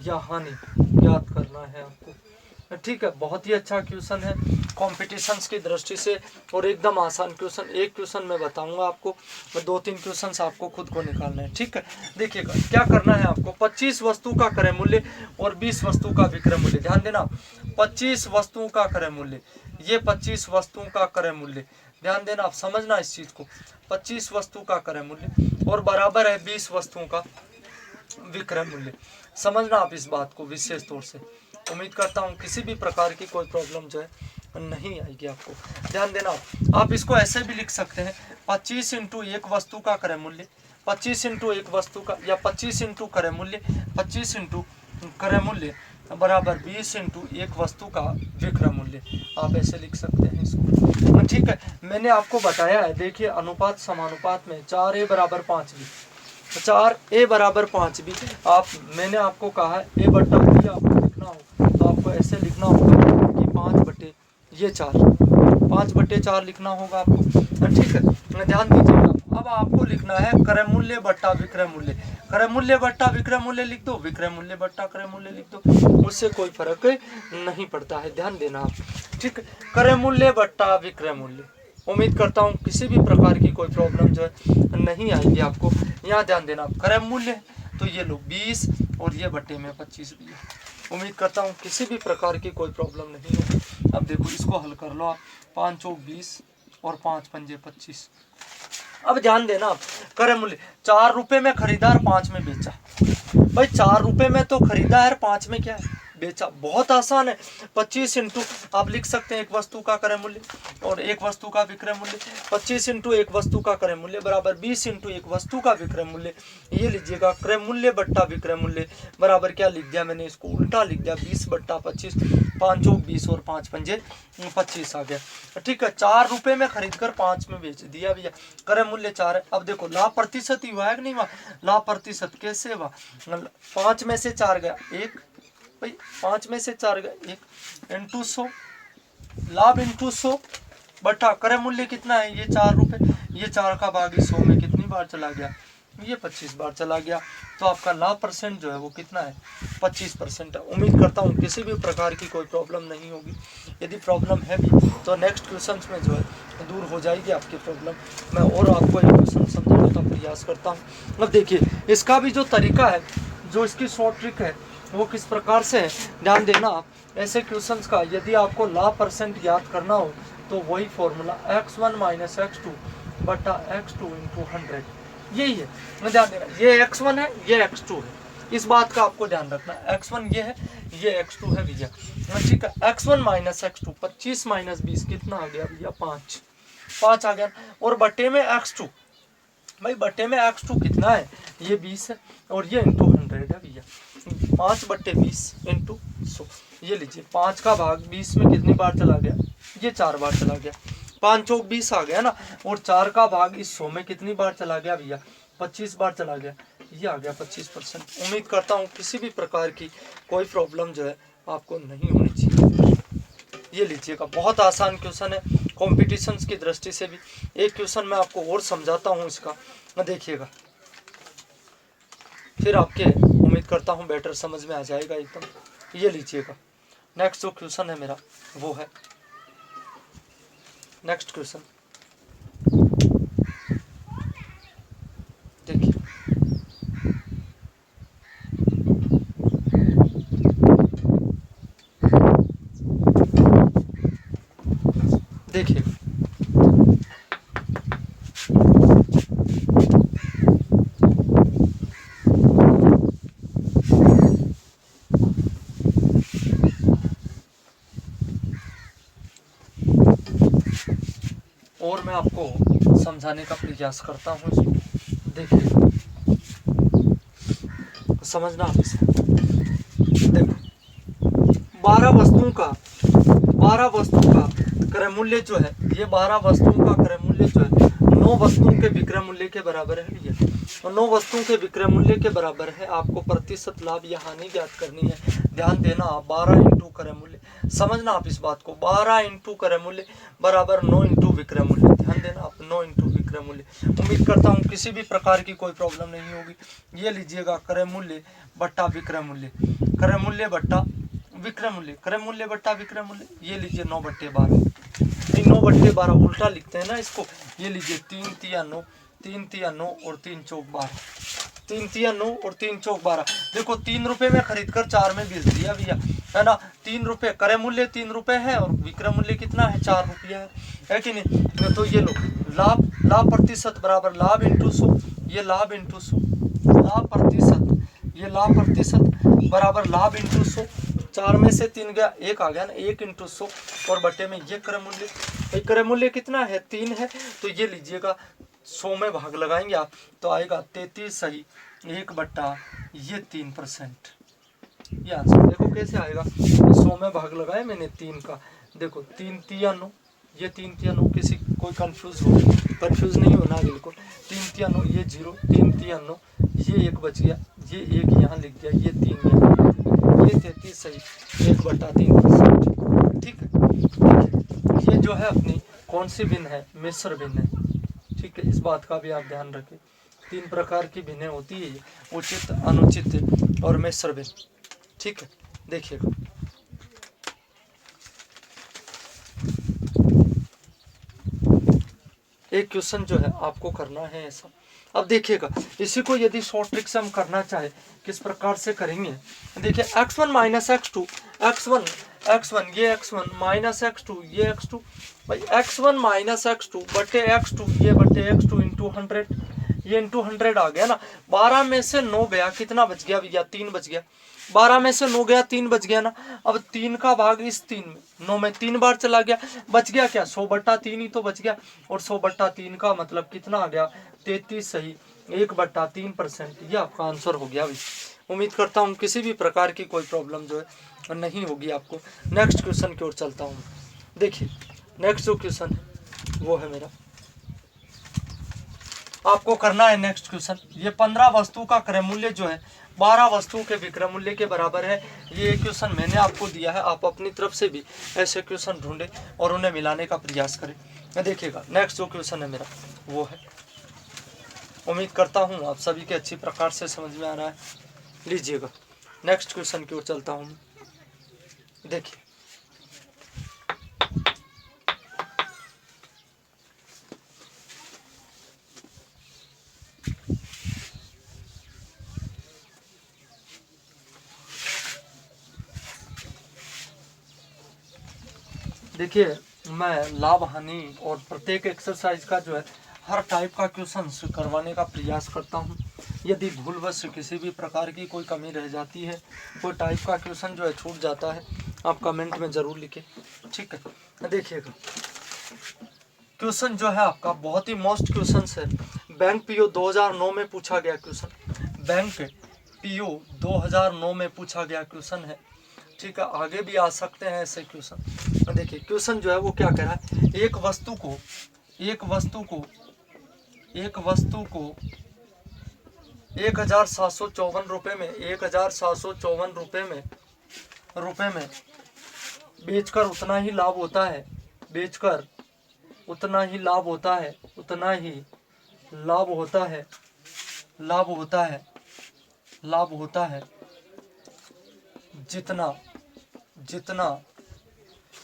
या हानि ज्ञात करना है आपको, ठीक है। बहुत ही अच्छा क्वेश्चन है कॉम्पिटिशन्स की दृष्टि से और एकदम आसान क्वेश्चन। एक क्वेश्चन मैं बताऊंगा आपको, मैं 2-3 क्वेश्चन आपको खुद को निकालना है, ठीक है। देखिएगा क्या करना है आपको। 25 वस्तु का क्रय मूल्य और 20 वस्तु का विक्रय मूल्य, ध्यान देना। 25 वस्तुओं का क्रय मूल्य, ये 25 वस्तुओं का क्रय मूल्य, ध्यान देना, आप समझना इस चीज को। 25 वस्तु का क्रय मूल्य और बराबर है 20 वस्तुओं का विक्रय मूल्य। समझना आप इस बात को विशेष तौर से। उम्मीद करता हूँ किसी भी प्रकार की कोई प्रॉब्लम जो है नहीं आएगी आपको। ध्यान देना, आप इसको ऐसे भी लिख सकते हैं 25 इंटू एक वस्तु का क्रय मूल्य, 25 इंटू एक वस्तु का, या 25 इंटू क्रय मूल्य, 25 इंटू क्रय मूल्य बराबर 20 इंटू एक वस्तु का विक्रय मूल्य। आप ऐसे लिख सकते हैं इसको, ठीक है। मैंने आपको बताया है, देखिए अनुपात समानुपात में 4a बराबर 5b, 4a बराबर 5b। मैंने आपको कहा है a बट्टा b आपको लिखना हो तो आपको ऐसे लिखना होगा कि 5/4 लिखना होगा आपको, ठीक है। ध्यान दीजिएगा, अब आपको लिखना है क्रय मूल्य बट्टा विक्रय मूल्य। क्रय मूल्य बट्टा विक्रय मूल्य लिख दो, विक्रय मूल्य बट्टा क्रय मूल्य लिख दो, उससे कोई फर्क नहीं पड़ता है। ध्यान देना आप, ठीक। क्रय मूल्य बट्टा विक्रय मूल्य। उम्मीद करता हूँ किसी भी प्रकार की कोई प्रॉब्लम जो है नहीं आएगी आपको। यहाँ ध्यान देना, क्रय मूल्य तो ये लो 20 और ये बट्टे में 25 भी है। उम्मीद करता हूँ किसी भी प्रकार की कोई प्रॉब्लम नहीं होगी। अब देखो इसको हल कर लो आप, 5 चौक 20 और 5 पंजे 25। अब ध्यान देना आप, क्रय मूल्य 4 रुपए में खरीदा और 5 में बेचा। भाई 4 रुपए में तो खरीदा है, 5 में क्या है बेचा। बहुत आसान है। 25 इंटू आप लिख सकते हैं एक वस्तु का क्रय मूल्य और एक वस्तु का विक्रय मूल्य। 25 इंटू एक वस्तु का क्रय मूल्य बराबर 20 इंटू एक वस्तु का विक्रय मूल्य। ये लीजिएगा क्रय मूल्य बट्टा विक्रय मूल्य बराबर क्या लिख दिया मैंने, इसको उल्टा लिख दिया 20 बट्टा 25, 5 चौक 20 और 5 पंजे 25 आ गया। ठीक है, 4 रुपए में खरीद कर 5 में बेच दिया भैया। क्रय मूल्य 4 है। अब देखो लाभ प्रतिशत ही हुआ है कि नहीं हुआ, लाभ प्रतिशत कैसे हुआ, 5 में से 4 गया 1 भाई, 5 में से 4 गया 1 इंटू 100, लाभ इंटू 100 बटा क्रय मूल्य कितना है ये 4 रुपए, ये 4 का भाग 100 में कितनी बार चला गया, ये 25 बार चला गया। तो आपका लाभ परसेंट जो है वो कितना है, 25% है। उम्मीद करता हूँ किसी भी प्रकार की कोई प्रॉब्लम नहीं होगी। यदि प्रॉब्लम है भी तो नेक्स्ट क्वेश्चन में जो है दूर हो जाएगी आपकी प्रॉब्लम। मैं और आपको एक क्वेश्चन समझाने का प्रयास करता हूँ। अब देखिए इसका भी जो तरीका है, जो इसकी शॉर्ट ट्रिक है वो किस प्रकार से है, ध्यान देना आप। ऐसे क्वेश्चंस का यदि आपको लाभ परसेंट याद करना हो तो वही फॉर्मूला x1 माइनस x2 बटा x2 इंटू 100, यही है। मैं ध्यान देना, ये x1 है ये x2 है, इस बात का आपको ध्यान रखना। x1 ये है ये x2 है भैया। ठीक है, x1 माइनस x2 25 माइनस 20 कितना आ गया भैया 5 आ गया। और बटे में x2, भाई बटे में x2 कितना है, ये 20 है और ये इंटू 100 है भैया। 5 बटे 20 इंटू 100, ये लीजिए 5 का भाग 20 में कितनी बार चला गया, ये 4 बार चला गया। 5 चौक 20 आ गया ना, और 4 का भाग इस 100 में कितनी बार चला गया भैया, 25 बार चला गया। ये आ गया 25%। उम्मीद करता हूँ किसी भी प्रकार की कोई प्रॉब्लम जो है आपको नहीं होनी चाहिए। ये लीजिएगा बहुत आसान क्वेश्चन है कॉम्पिटिशन्स की दृष्टि से भी। एक क्वेश्चन मैं आपको और समझाता हूँ इसका, देखिएगा फिर आपके उम्मीद करता हूँ बेटर समझ में आ जाएगा एकदम। ये लीजिएगा नेक्स्ट जो क्वेश्चन है मेरा वो है नेक्स्ट क्वेश्चन, देखिए देखिए और मैं आपको समझाने का प्रयास करता हूँ इसको। देखिए समझना आप इसे। देखो 12 वस्तुओं का क्रय मूल्य जो है, ये 12 वस्तुओं का क्रय मूल्य जो है 9 वस्तुओं के विक्रय मूल्य के बराबर है भैया। और 9 वस्तुओं के विक्रय मूल्य के बराबर है। आपको प्रतिशत लाभ या हानि ज्ञात करनी है। ध्यान देना आप 12 इंटू क्रय मूल्य, समझना आप इस बात को, 12 इंटू क्रय मूल्य बराबर 9 इंटू विक्रय मूल्य। ध्यान देना आप 9 इंटू विक्रय मूल्य। उम्मीद करता हूँ किसी भी प्रकार की कोई प्रॉब्लम नहीं होगी। ये लीजिएगा क्रय मूल्य बट्टा विक्रय मूल्य, क्रय मूल्य बट्टा विक्रय मूल्य, क्रय मूल्य बट्टा विक्रय मूल्य। ये लीजिए 9/12, 9/12 उल्टा लिखते हैं ना इसको। ये लीजिए 3 तिया 9, 3 तिया 9 और 3 चौक 12, 3 तिया 9 और 3 चौक 12। देखो 3 रुपए में खरीद कर 4 में बेच दिया भैया, है ना। 3 रुपए क्रय मूल्य 3 रुपए है और विक्रय मूल्य कितना है 4 रुपया है कि नहीं। तो ये लो लाभ प्रतिशत बराबर लाभ इंटू 100, ये लाभ इंटू 100, लाभ प्रतिशत, ये लाभ प्रतिशत बराबर लाभ इंटू 100। 4 में से 3 गया 1 आ गया ना, 1 इंटू 100 और बटे में ये क्रय मूल्य, क्रय मूल्य कितना है 3 है। तो ये लीजिएगा 100 में भाग लगाएंगे आप तो आएगा 33 सही 1 बट्टा ये 3%। ये आंसर देखो कैसे आएगा, 100 में भाग लगाए मैंने 3 का। देखो 3 तिया 9, ये 3 तिया 9, किसी कोई कंफ्यूज नहीं होना बिल्कुल। 3 तिया 9 ये 0, 3 तिया 9 ये 1 बच गया, ये 1 यहाँ लिख गया, ये 3 यहाँ, ये 33 सही 1 बट्टा 3%। ठीक है, ये जो है अपनी कौन सी भिन्न है, मिश्र भिन्न है। ठीक है, इस बात का भी आप ध्यान रखें। 3 प्रकार की भिन्नें होती है, उचित, अनुचित और मिश्र भिन्न। ठीक है, देखिएगा एक क्वेश्चन जो है आपको करना है ऐसा। अब देखिएगा इसी को यदि शॉर्ट ट्रिक से हम करना चाहे किस प्रकार से करेंगे। देखिए x1 माइनस x2, x1 ये x1 माइनस x2 ये x2, भाई x1 माइनस x2 बटे x2 ये बटे x2 इंटू 100, ये इंटू 100 आ गया ना। 12 में से 9 गया, कितना बच गया भैया 3 बच गया। 12 में से 9 गया, 3 बच गया ना। अब 3 का भाग इस 3 में, 9 में 3 बार चला गया, बच गया क्या 100/3 ही तो बच गया। और 100/3 का मतलब कितना आ गया 33 सही 1/3%। ये आपका आंसर हो गया भाई। उम्मीद करता हूँ किसी भी प्रकार की कोई प्रॉब्लम जो है नहीं होगी आपको। नेक्स्ट क्वेश्चन की ओर चलता हूँ। देखिए नेक्स्ट जो क्वेश्चन है वो है मेरा, आपको करना है नेक्स्ट क्वेश्चन। ये 15 वस्तु का क्रय मूल्य जो है 12 वस्तुओं के विक्रय मूल्य के बराबर है। ये क्वेश्चन मैंने आपको दिया है, आप अपनी तरफ से भी ऐसे क्वेश्चन ढूंढें और उन्हें मिलाने का प्रयास करें। देखिएगा नेक्स्ट जो क्वेश्चन है मेरा वो है, उम्मीद करता हूँ आप सभी के अच्छी प्रकार से समझ में आ रहा है। लीजिएगा नेक्स्ट क्वेश्चन की ओर चलता हूँ। देखिए देखिए मैं लाभ हानि और प्रत्येक एक्सरसाइज का जो है हर टाइप का क्वेश्चन करवाने का प्रयास करता हूं। यदि भूलवश किसी भी प्रकार की कोई कमी रह जाती है, कोई टाइप का क्वेश्चन जो है छूट जाता है, आप कमेंट में ज़रूर लिखें, ठीक है। देखिएगा क्वेश्चन जो है आपका बहुत ही मोस्ट क्वेश्चन है। बैंक पीओ 2009 में पूछा गया क्वेश्चन, बैंक पीओ 2009 में पूछा गया क्वेश्चन है, ठीक है। आगे भी आ सकते हैं ऐसे क्वेश्चन। देखिए क्वेश्चन जो है वो क्या कह रहा है, एक वस्तु को 1754 रुपये में 1754 रुपये में बेचकर उतना ही लाभ होता है, बेचकर उतना ही लाभ होता है, उतना ही लाभ होता है, लाभ होता है, लाभ होता है जितना जितना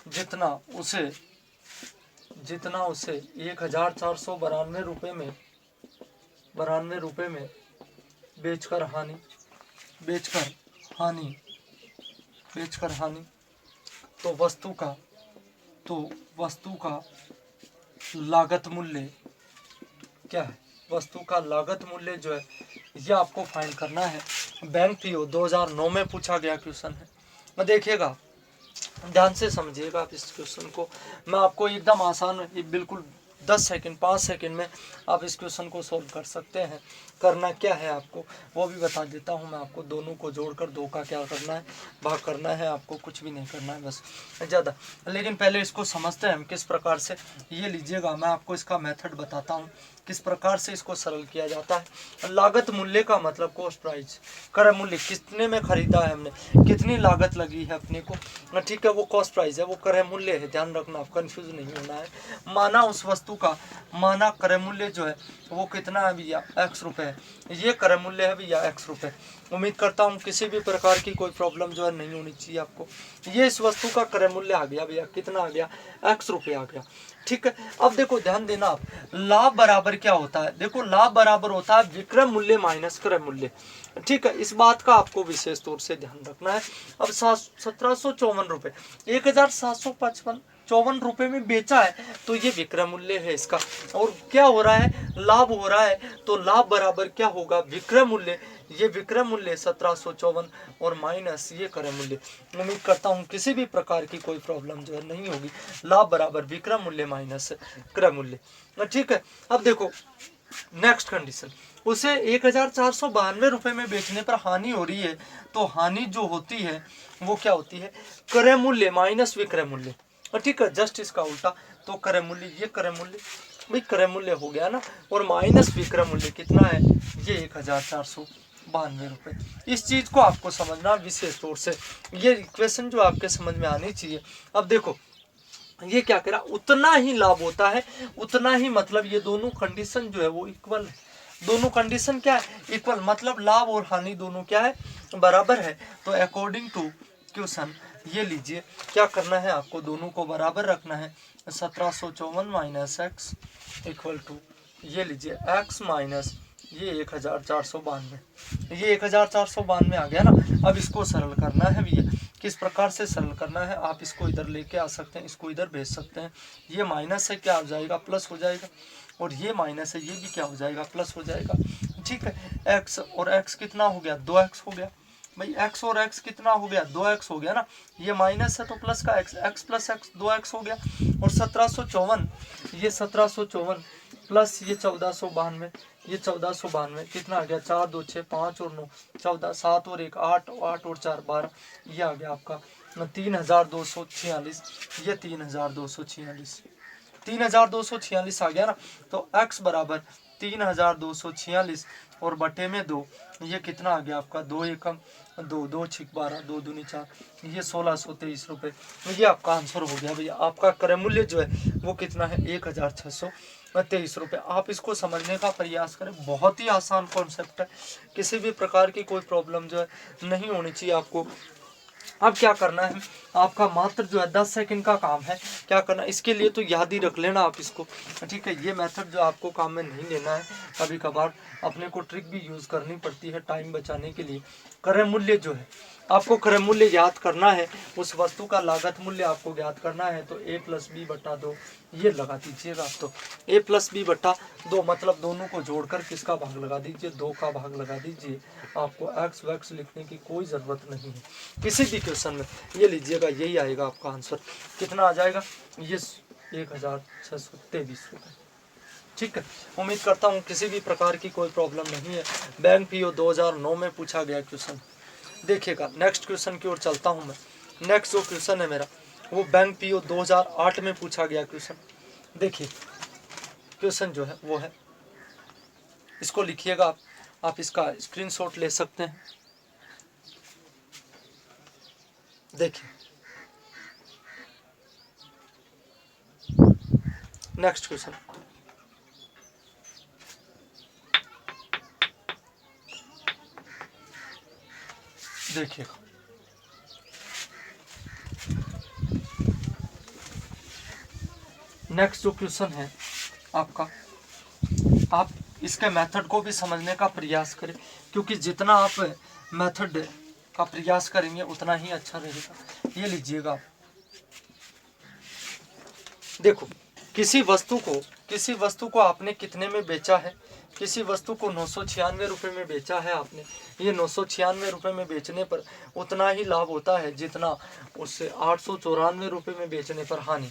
जितना उसे 1492 रुपये में बेचकर हानि तो वस्तु का लागत मूल्य क्या है, वस्तु का लागत मूल्य जो है ये आपको फाइंड करना है। बैंक पीओ 2009 में पूछा गया क्वेश्चन है। देखिएगा ध्यान से समझिएगा आप इस क्वेश्चन को, मैं आपको एकदम आसान बिल्कुल 10 सेकंड 5 सेकंड में आप इस क्वेश्चन को सॉल्व कर सकते हैं। करना क्या है आपको वो भी बता देता हूं मैं आपको, दोनों को जोड़कर 2 का क्या करना है भाग करना है, आपको कुछ भी नहीं करना है बस ज़्यादा। लेकिन पहले इसको समझते हैं हम किस प्रकार से। ये लीजिएगा मैं आपको इसका मेथड बताता हूँ किस प्रकार से इसको सरल किया जाता है। लागत मूल्य का मतलब कॉस्ट प्राइस, क्रय मूल्य कितने में खरीदा है हमने, कितनी लागत लगी है अपने को, ठीक है, वो कॉस्ट प्राइस है, वो क्रय मूल्य है, ध्यान रखना आप कंफ्यूज नहीं होना है। माना उस वस्तु का माना क्रय मूल्य जो है वो कितना है भैया x रुपये है, ये क्रय मूल्य है भैया x रुपये। उम्मीद करता हूँ किसी भी प्रकार की कोई प्रॉब्लम जो है नहीं होनी चाहिए आपको। ये इस वस्तु का क्रय मूल्य आ गया भैया, कितना आ गया x रुपये आ गया, ठीक है। अब देखो ध्यान देना आप, लाभ बराबर क्या होता है, देखो लाभ बराबर होता है विक्रय मूल्य माइनस क्रय मूल्य, ठीक है। इस बात का आपको विशेष तौर से ध्यान रखना है। अब 1754 रुपये 1754 रुपये में बेचा है तो ये विक्रय मूल्य है इसका, और क्या हो रहा है लाभ हो रहा है, तो लाभ बराबर क्या होगा विक्रय मूल्य, ये विक्रय मूल्य 1754 और माइनस ये क्रय मूल्य। उम्मीद करता हूँ किसी भी प्रकार की कोई प्रॉब्लम जो है नहीं होगी। लाभ बराबर विक्रय मूल्य माइनस क्रय मूल्य, ठीक है। अब देखो नेक्स्ट कंडीशन, उसे 1492 रुपये में बेचने पर हानि हो रही है, तो हानि जो होती है वो क्या होती है क्रय मूल्य माइनस विक्रय मूल्य, ठीक है। जस्ट इसका उल्टा, तो क्रय मूल्य ये क्रय मूल्य भाई क्रय मूल्य हो गया ना, और माइनस विक्रय मूल्य कितना है ये 1492 रुपये। इस चीज को आपको समझना विशेष तौर से, ये इक्वेशन जो आपके समझ में आनी चाहिए। अब देखो ये क्या कह रहा, उतना ही लाभ होता है, उतना ही मतलब ये दोनों कंडीशन जो है वो इक्वल है, दोनों कंडीशन क्या है इक्वल, मतलब लाभ और हानि दोनों क्या है बराबर है। तो अकॉर्डिंग टू क्वेश्चन ये लीजिए क्या करना है आपको, दोनों को बराबर रखना है। 1754 माइनस एक्स इक्वल टू ये लीजिए x माइनस ये 1492, ये 1492 आ गया ना। अब इसको सरल करना है भैया, किस प्रकार से सरल करना है, आप इसको इधर लेके आ सकते हैं, इसको इधर भेज सकते हैं। ये माइनस है क्या हो जाएगा प्लस हो जाएगा, और ये माइनस है ये भी क्या हो जाएगा प्लस हो जाएगा, ठीक है। x और x कितना हो गया 2x हो गया भाई x और x कितना हो गया, 2x हो गया ना, ये माइनस है तो प्लस का x प्लस x 2x हो गया। और 1754, ये 1754 प्लस ये 1492, ये 1492 कितना आ गया, 4 2 6 5 और 9 14, 7 और 1 8, 8 और 4 12, ये आ गया आपका 3246, ये 3246, 3246 आ गया ना। तो x बराबर 3246 और बटे में 2, ये कितना आ गया आपका, 2 एकम 2, 2 6 12, 2 दूनी 4, ये 1623 रुपये। तो ये आपका आंसर हो गया भैया। आपका क्रय मूल्य जो है वो कितना है, 1623 रुपये। आप इसको समझने का प्रयास करें, बहुत ही आसान कॉन्सेप्ट है, किसी भी प्रकार की कोई प्रॉब्लम जो है नहीं होनी चाहिए आपको। अब क्या करना है, आपका मात्र जो है 10 सेकंड का काम है। क्या करना, इसके लिए तो याद ही रख लेना आप इसको, ठीक है। ये मेथड जो आपको काम में नहीं लेना है, कभी कभार अपने को ट्रिक भी यूज़ करनी पड़ती है टाइम बचाने के लिए। क्रय मूल्य जो है, आपको क्रय मूल्य याद करना है, उस वस्तु का लागत मूल्य आपको याद करना है। तो a प्लस बी बटा 2 ये लगा दीजिएगा। तो a प्लस बी बटा 2 मतलब दोनों को जोड़कर किसका भाग लगा दीजिए, 2 का भाग लगा दीजिए। आपको एक्स वैक्स लिखने की कोई ज़रूरत नहीं है किसी भी क्वेश्चन में। ये लीजिएगा, यही आएगा आपका आंसर। कितना आ जाएगा, ये 1623 रुपये। ठीक है, उम्मीद करता हूँ किसी भी प्रकार की कोई प्रॉब्लम नहीं है। बैंक पीओ 2009 में पूछा गया क्वेश्चन। देखिएगा, नेक्स्ट क्वेश्चन की ओर चलता हूँ मैं। नेक्स्ट जो क्वेश्चन है मेरा, वो बैंक पीओ 2008 में पूछा गया क्वेश्चन। देखिए क्वेश्चन जो है वो है, इसको लिखिएगा आप इसका स्क्रीनशॉट ले सकते हैं। देखिए नेक्स्ट क्वेश्चन, देखिएगा नेक्स्ट जो क्वेश्चन है आपका, आप इसके मेथड को भी समझने का प्रयास करें, क्योंकि जितना आप मेथड का प्रयास करेंगे उतना ही अच्छा रहेगा। ये लीजिएगा, देखो किसी वस्तु को आपने कितने में बेचा है, किसी वस्तु को 996 रुपये में बेचा है आपने। ये 996 रुपये में बेचने पर उतना ही लाभ होता है जितना उससे 894 रुपये में बेचने पर हानि।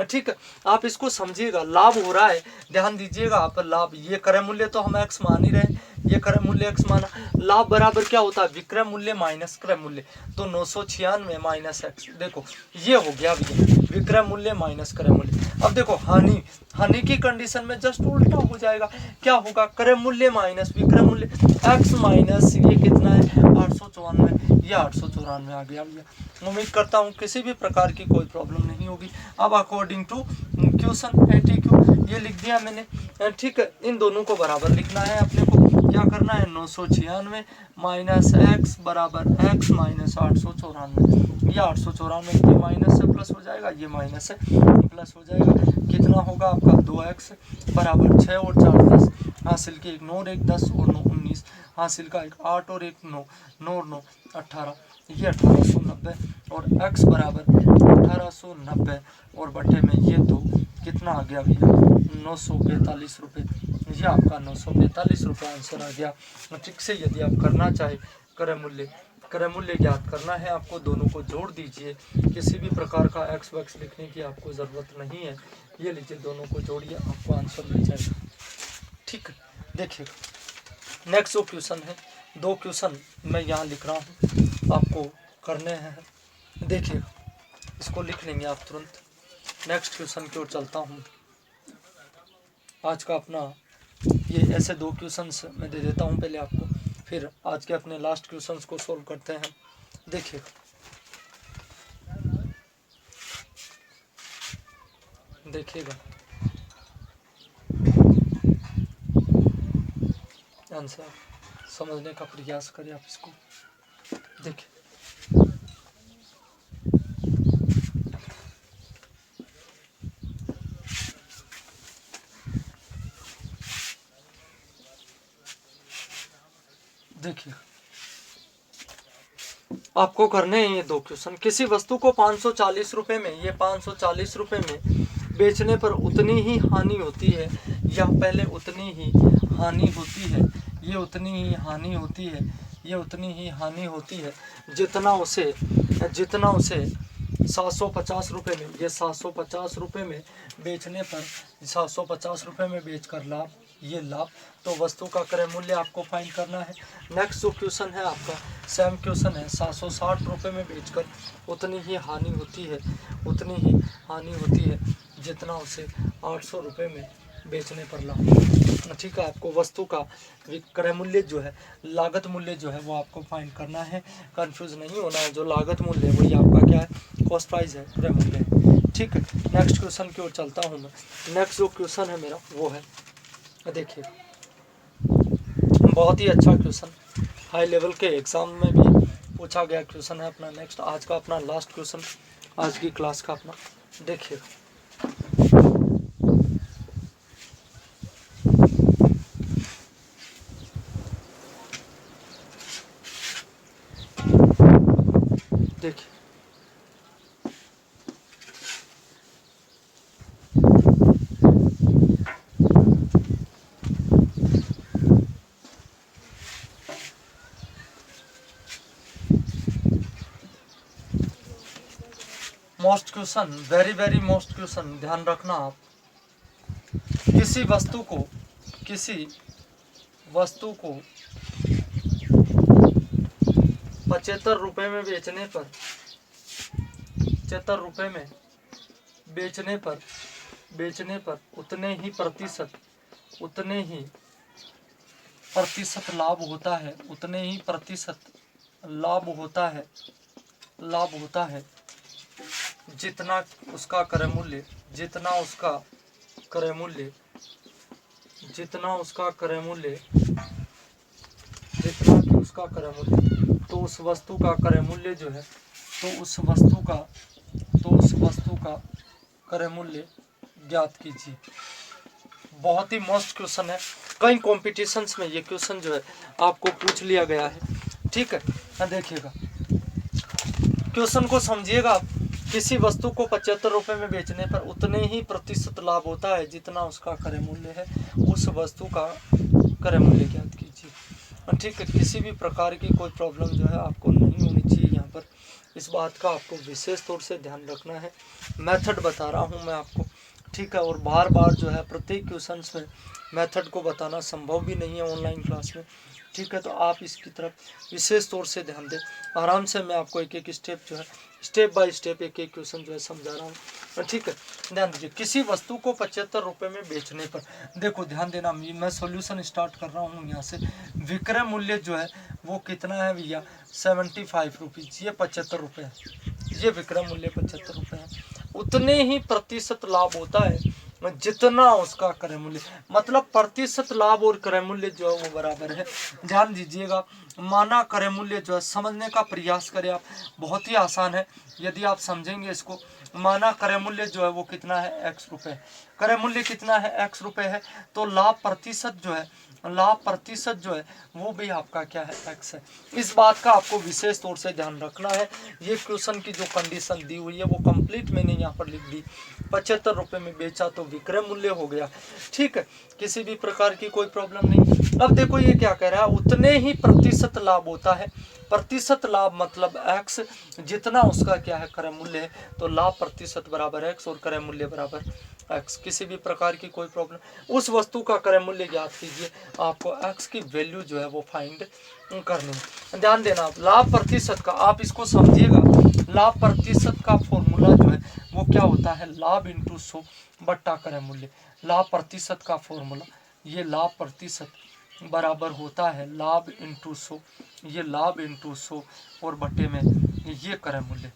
ठीक है, आप इसको समझिएगा, लाभ हो रहा है, ध्यान दीजिएगा आप। लाभ, ये क्रय मूल्य तो हम एक्स मान ही रहे, ये क्रय मूल्य एक्स माना। लाभ बराबर क्या होता है, विक्रय मूल्य माइनस क्रय मूल्य। तो 996 माइनस एक्स, देखो ये हो गया विक्रय मूल्य माइनस क्रय मूल्य। अब देखो हानि की कंडीशन में जस्ट उल्टा हो जाएगा। क्या होगा, क्रय मूल्य माइनस विक्रय मूल्य, एक्स माइनस ये कितना है 894, ये 894 आ गया भैया। उम्मीद करता हूँ किसी भी प्रकार की कोई प्रॉब्लम नहीं होगी। अब अकॉर्डिंग टू क्वेश्चन ATQ ये लिख दिया मैंने। ठीक है, इन दोनों को बराबर लिखना है अपने को। क्या करना है, 996 माइनस एक्स बराबर एक्स माइनस 894। ये 894 ये माइनस से प्लस हो जाएगा, ये माइनस से प्लस हो जाएगा। कितना होगा आपका, 2x बराबर 6 और 4 10, हासिल के 1 9 और 1 10 और 9 19, हासिल का 1 8 और 1 9 9 और 9 18, ये 1890 और x बराबर 1890 और बटे में ये 2, कितना आ गया भैया 942 रुपये। ये आपका 942 रुपये आंसर आ गया। ठीक से यदि आप करना चाहे क्रय मूल्य ज्ञात करना है आपको, दोनों को जोड़ दीजिए। किसी भी प्रकार का एक्स वैक्स लिखने की आपको ज़रूरत नहीं है। ये लीजिए, दोनों को जोड़िए, आपको आंसर मिल जाएगा। ठीक है, देखिए नेक्स्ट जो क्वेश्चन है, 2 क्वेश्चन मैं यहाँ लिख रहा हूँ, आपको करने हैं। देखिए इसको लिख लेंगे आप तुरंत। नेक्स्ट क्वेश्चन की ओर चलता हूँ। आज का अपना ये ऐसे 2 क्वेश्चंस मैं दे देता हूँ पहले आपको, फिर आज के अपने लास्ट क्वेश्चंस को सोल्व करते हैं। देखिए देखिएगा आंसर समझने का प्रयास करें आप इसको। देखिए देखिए आपको करने हैं ये 2 क्वेश्चन। किसी वस्तु को 540 रुपये में, ये 540 रुपये में बेचने पर उतनी ही हानि होती है, या पहले उतनी ही हानि होती है, ये उतनी ही हानि होती है, ये उतनी ही हानि होती है जितना उसे 750 रुपये में, ये 750 रुपये में बेचने पर 750 रुपये में बेचकर लाभ, ये लाभ। तो वस्तु का क्रय मूल्य आपको फाइंड करना है। नेक्स्ट जो क्वेश्चन है आपका सेम क्वेश्चन है, 760 रुपये में बेचकर उतनी ही हानि होती है जितना उसे 800 रुपये में बेचने पर लाभ। ठीक है, आपको वस्तु का क्रय मूल्य जो है, लागत मूल्य जो है वो आपको फाइंड करना है। कंफ्यूज नहीं होना है, जो लागत मूल्य है वही आपका क्या है, कॉस्ट प्राइस है, क्रय मूल्य है। ठीक है, नेक्स्ट क्वेश्चन की ओर चलता हूँ मैं। नेक्स्ट जो क्वेश्चन है मेरा वो है, देखिए बहुत ही अच्छा क्वेश्चन, हाई लेवल के एग्जाम में भी पूछा गया क्वेश्चन है अपना। नेक्स्ट आज का अपना लास्ट क्वेश्चन आज की क्लास का अपना, देखिए most question, very most question, ध्यान रखना आप। किसी वस्तु को 75 रुपये में बेचने पर 75 रुपये में बेचने पर उतने ही प्रतिशत लाभ होता है जितना उसका क्रय मूल्य, तो उस वस्तु का क्रय मूल्य जो है, तो उस वस्तु का क्रय मूल्य ज्ञात कीजिए। बहुत ही मस्त क्वेश्चन है, कई कॉम्पिटिशन्स में ये क्वेश्चन जो है आपको पूछ लिया गया है। ठीक है, देखिएगा क्वेश्चन को समझिएगा आप। किसी वस्तु को 75 रुपये में बेचने पर उतने ही प्रतिशत लाभ होता है जितना उसका क्रय मूल्य है, उस वस्तु का क्रय मूल्य ज्ञात कीजिए। ठीक है, किसी भी प्रकार की कोई प्रॉब्लम जो है आपको नहीं होनी चाहिए यहाँ पर, इस बात का आपको विशेष तौर से ध्यान रखना है। मेथड बता रहा हूँ मैं आपको, ठीक है, और बार बार जो है प्रत्येक क्वेश्चन में मेथड को बताना संभव भी नहीं है ऑनलाइन क्लास में। ठीक है, तो आप इसकी तरफ विशेष तौर से ध्यान दें। आराम से मैं आपको एक एक स्टेप जो है, स्टेप बाय स्टेप एक एक क्वेश्चन जो है समझा रहा हूँ। ठीक है, ध्यान दीजिए। किसी वस्तु को 75 रुपये में बेचने पर, देखो ध्यान देना, मैं सॉल्यूशन स्टार्ट कर रहा हूँ यहाँ से। विक्रय मूल्य जो है वो कितना है भैया, 75 रुपीज़, ये 75 रुपये है, ये विक्रय मूल्य 75 रुपये है। उतने ही प्रतिशत लाभ होता है जितना उसका क्रय मूल्य, मतलब प्रतिशत लाभ और क्रय मूल्य जो है वो बराबर है। ध्यान दीजिएगा, माना क्रय मूल्य जो है, समझने का प्रयास करें आप, बहुत ही आसान है यदि आप समझेंगे इसको। माना क्रय मूल्य जो है वो कितना है, x रुपये, क्रय मूल्य कितना है, x रुपये है, तो लाभ प्रतिशत जो है वो भी आपका क्या है, x है। इस बात का आपको विशेष तौर से ध्यान रखना है। ये क्वेश्चन की जो कंडीशन दी हुई है वो कंप्लीट मैंने यहाँ पर लिख दी। 75 रुपये में बेचा तो विक्रय मूल्य हो गया। ठीक है, किसी भी प्रकार की कोई प्रॉब्लम नहीं। अब देखो ये क्या कह रहा है, उतने ही प्रतिशत लाभ होता है। प्रतिशत लाभ मतलब x, जितना उसका क्या है, क्रय मूल्य है, तो लाभ प्रतिशत बराबर x और क्रय मूल्य बराबर x। किसी भी प्रकार की कोई प्रॉब्लम, उस वस्तु का क्रय मूल्य ज्ञात कीजिए, आपको x की वैल्यू जो है वो फाइंड करनी है। ध्यान देना, लाभ प्रतिशत का आप इसको समझिएगा। लाभ प्रतिशत का फॉर्मूला जो है वो क्या होता है, लाभ इंटू 100 बट्टा क्रय मूल्य। लाभ प्रतिशत का फॉर्मूला, ये लाभ प्रतिशत बराबर होता है लाभ इंटू 100, ये लाभ इंटू 100 और बट्टे में ये क्रय मूल्य।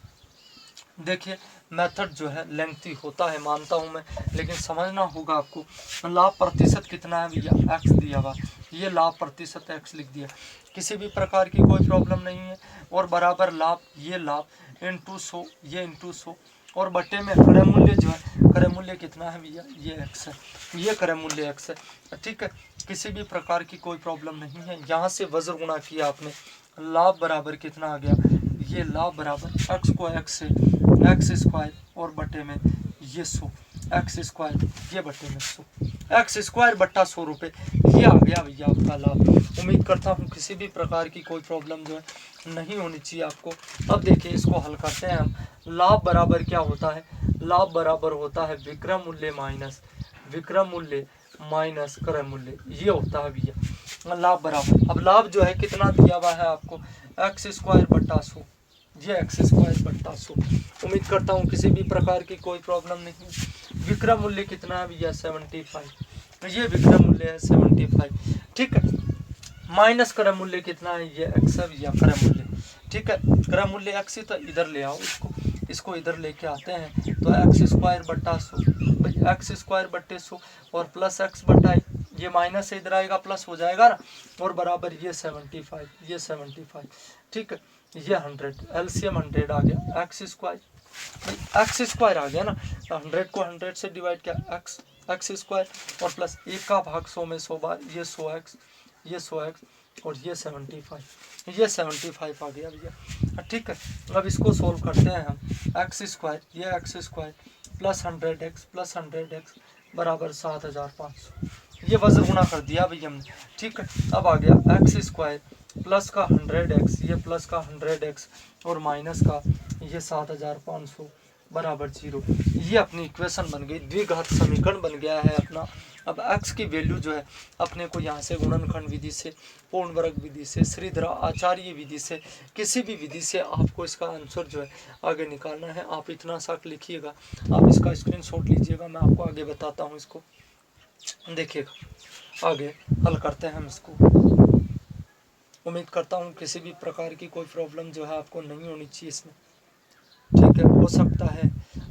देखिए मेथड जो है लेंथी होता है मानता हूँ मैं, लेकिन समझना होगा आपको। लाभ प्रतिशत कितना है भैया, x दिया हुआ, ये लाभ प्रतिशत x लिख दिया, किसी भी प्रकार की कोई प्रॉब्लम नहीं है। और बराबर लाभ, ये लाभ इंटू 100, ये इंटू 100 और बट्टे में क्रय मूल्य जो है, क्रय मूल्य कितना है भैया, ये x है, ये क्रय मूल्य x है। ठीक है, किसी भी प्रकार की कोई प्रॉब्लम नहीं है। यहाँ से वज्र गुणा किया आपने, लाभ बराबर कितना आ गया, ये लाभ बराबर x को x से x स्क्वायर और बटे में ये 100, x स्क्वायर ये बटे में 100। एक्स स्क्वायर बट्टा 100 रुपये, ये आ गया भैया आपका लाभ। उम्मीद करता हूँ किसी भी प्रकार की कोई प्रॉब्लम जो है नहीं होनी चाहिए आपको। अब देखिए इसको हल करते हैं हम। लाभ बराबर क्या होता है, लाभ बराबर होता है विक्रय मूल्य माइनस क्रय मूल्य, ये होता है भैया लाभ बराबर। अब लाभ जो है कितना दिया हुआ है आपको, एक्स स्क्वायर बट्टा 100, ये एक्स स्क्वायर बट्टा 100। उम्मीद करता हूँ किसी भी प्रकार की कोई प्रॉब्लम नहीं। विक्रय मूल्य कितना है भैया 75, ये विक्रय मूल्य है 75, ठीक है। माइनस क्रय मूल्य कितना है, ये एक्स है भैया क्रय मूल्य, ठीक है। क्रय मूल्य एक्स ही तो इधर ले आओ, इसको इधर लेके आते हैं तो एक्स स्क्वायर बट्टा 100, एक्स स्क्वायर बट्टे 100 और प्लस एक्स बट्टा, ये माइनस से इधर आएगा प्लस हो जाएगा ना, और बराबर ये 75, ये 75, ठीक है। ये 100, एलसीएम 100 आ गया, एक्स स्क्वायर आ गया ना, 100 को 100 से डिवाइड किया, एक्स स्क्वायर और प्लस 1 का भाग 100 में 100 बार, ये 100x, ये 100x और ये 75, ये 75 आ गया भैया, ठीक है। अब इसको सोल्व करते हैं हम। एक्स स्क्वायर, ये एक्स स्क्वायर प्लस 100x बराबर 7500, ये वजन गुणा कर दिया भैया हमने, ठीक है। अब आ गया एक्स स्क्वायर प्लस का 100x, ये प्लस का 100x और माइनस का ये 7500 बराबर 0, ये अपनी इक्वेशन बन गई, द्विघात समीकरण बन गया है अपना। अब x की वैल्यू जो है अपने को यहाँ से गुणनखंड विधि से, पूर्ण वर्ग विधि से, श्रीधर आचार्य विधि से, किसी भी विधि से आपको इसका आंसर जो है आगे निकालना है। आप इतना सा लिखिएगा, आप इसका स्क्रीनशॉट लीजिएगा, मैं आपको आगे बताता हूँ इसको, देखिएगा। आगे हल करते हैं हम इसको। उम्मीद करता हूँ किसी भी प्रकार की कोई प्रॉब्लम जो है आपको नहीं होनी चाहिए इसमें, ठीक है। हो सकता है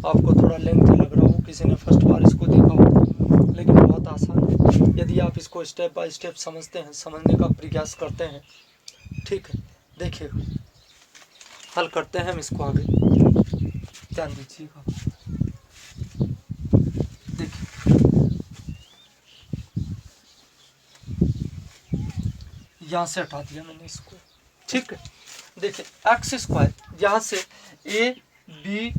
आपको थोड़ा लेंथ लग रहा हो, किसी ने फर्स्ट बार इसको देखा हो, लेकिन बहुत आसान है यदि आप इसको स्टेप बाय स्टेप समझते हैं, समझने का प्रयास करते हैं, ठीक है। देखिएगा हल करते हैं हम इसको, आगे ध्यान दीजिएगा। देखिए यहाँ से हटा दिया मैंने इसको, ठीक है। देखिए एक्स स्क्वायर, यहाँ से ए बी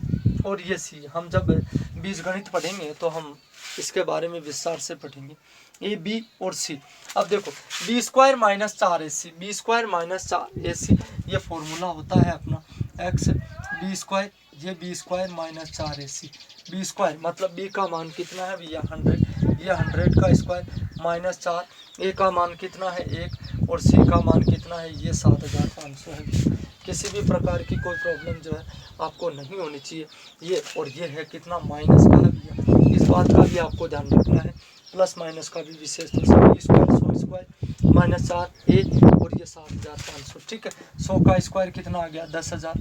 और ये सी, हम जब बीजगणित पढ़ेंगे तो हम इसके बारे में विस्तार से पढ़ेंगे, ए बी और सी। अब देखो B square minus 4ac, B square minus 4ac, ये फॉर्मूला होता है अपना एक्स बी स्क्वायर, ये B square minus 4ac, B square मतलब बी का मान कितना है भैया 100, ये 100 का स्क्वायर माइनस 4, ए का मान कितना है 1 और सी का मान कितना है ये 7500 है। किसी भी प्रकार की कोई प्रॉब्लम जो है आपको नहीं होनी चाहिए। ये और ये है कितना माइनस का है भैया, इस बात का भी आपको ध्यान रखना है, प्लस माइनस का भी विशेष तो स्क्वायर 100 स्क्वायर माइनस 4 ए और ये 7500, ठीक है। 100 का स्क्वायर कितना आ गया 10,000,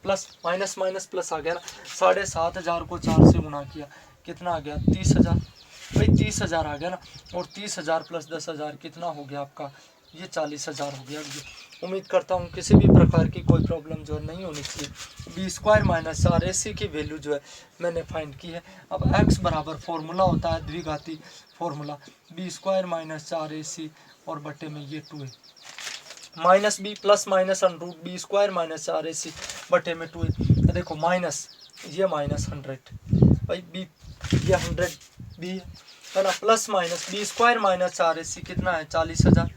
प्लस माइनस माइनस प्लस आ गया ना, 7500 को 4 से गुना किया कितना आ गया 30,000, भाई 30,000 आ गया ना, और 30,000 प्लस 10,000 कितना हो गया आपका ये 40,000 हो गया। उम्मीद करता हूँ किसी भी प्रकार की कोई प्रॉब्लम जो नहीं होनी चाहिए। बी स्क्वायर माइनस 4ac की वैल्यू जो है मैंने फाइंड की है। अब x बराबर फॉर्मूला होता है द्विघाती formula, B square minus 4ac और बटे में ये 2a minus B plus minus √ B square minus 4ac बटे में 2a। देखो माइनस ये माइनस 100, भाई बी ये 100 बी है ना, plus minus B square minus 4ac कितना है 40,000,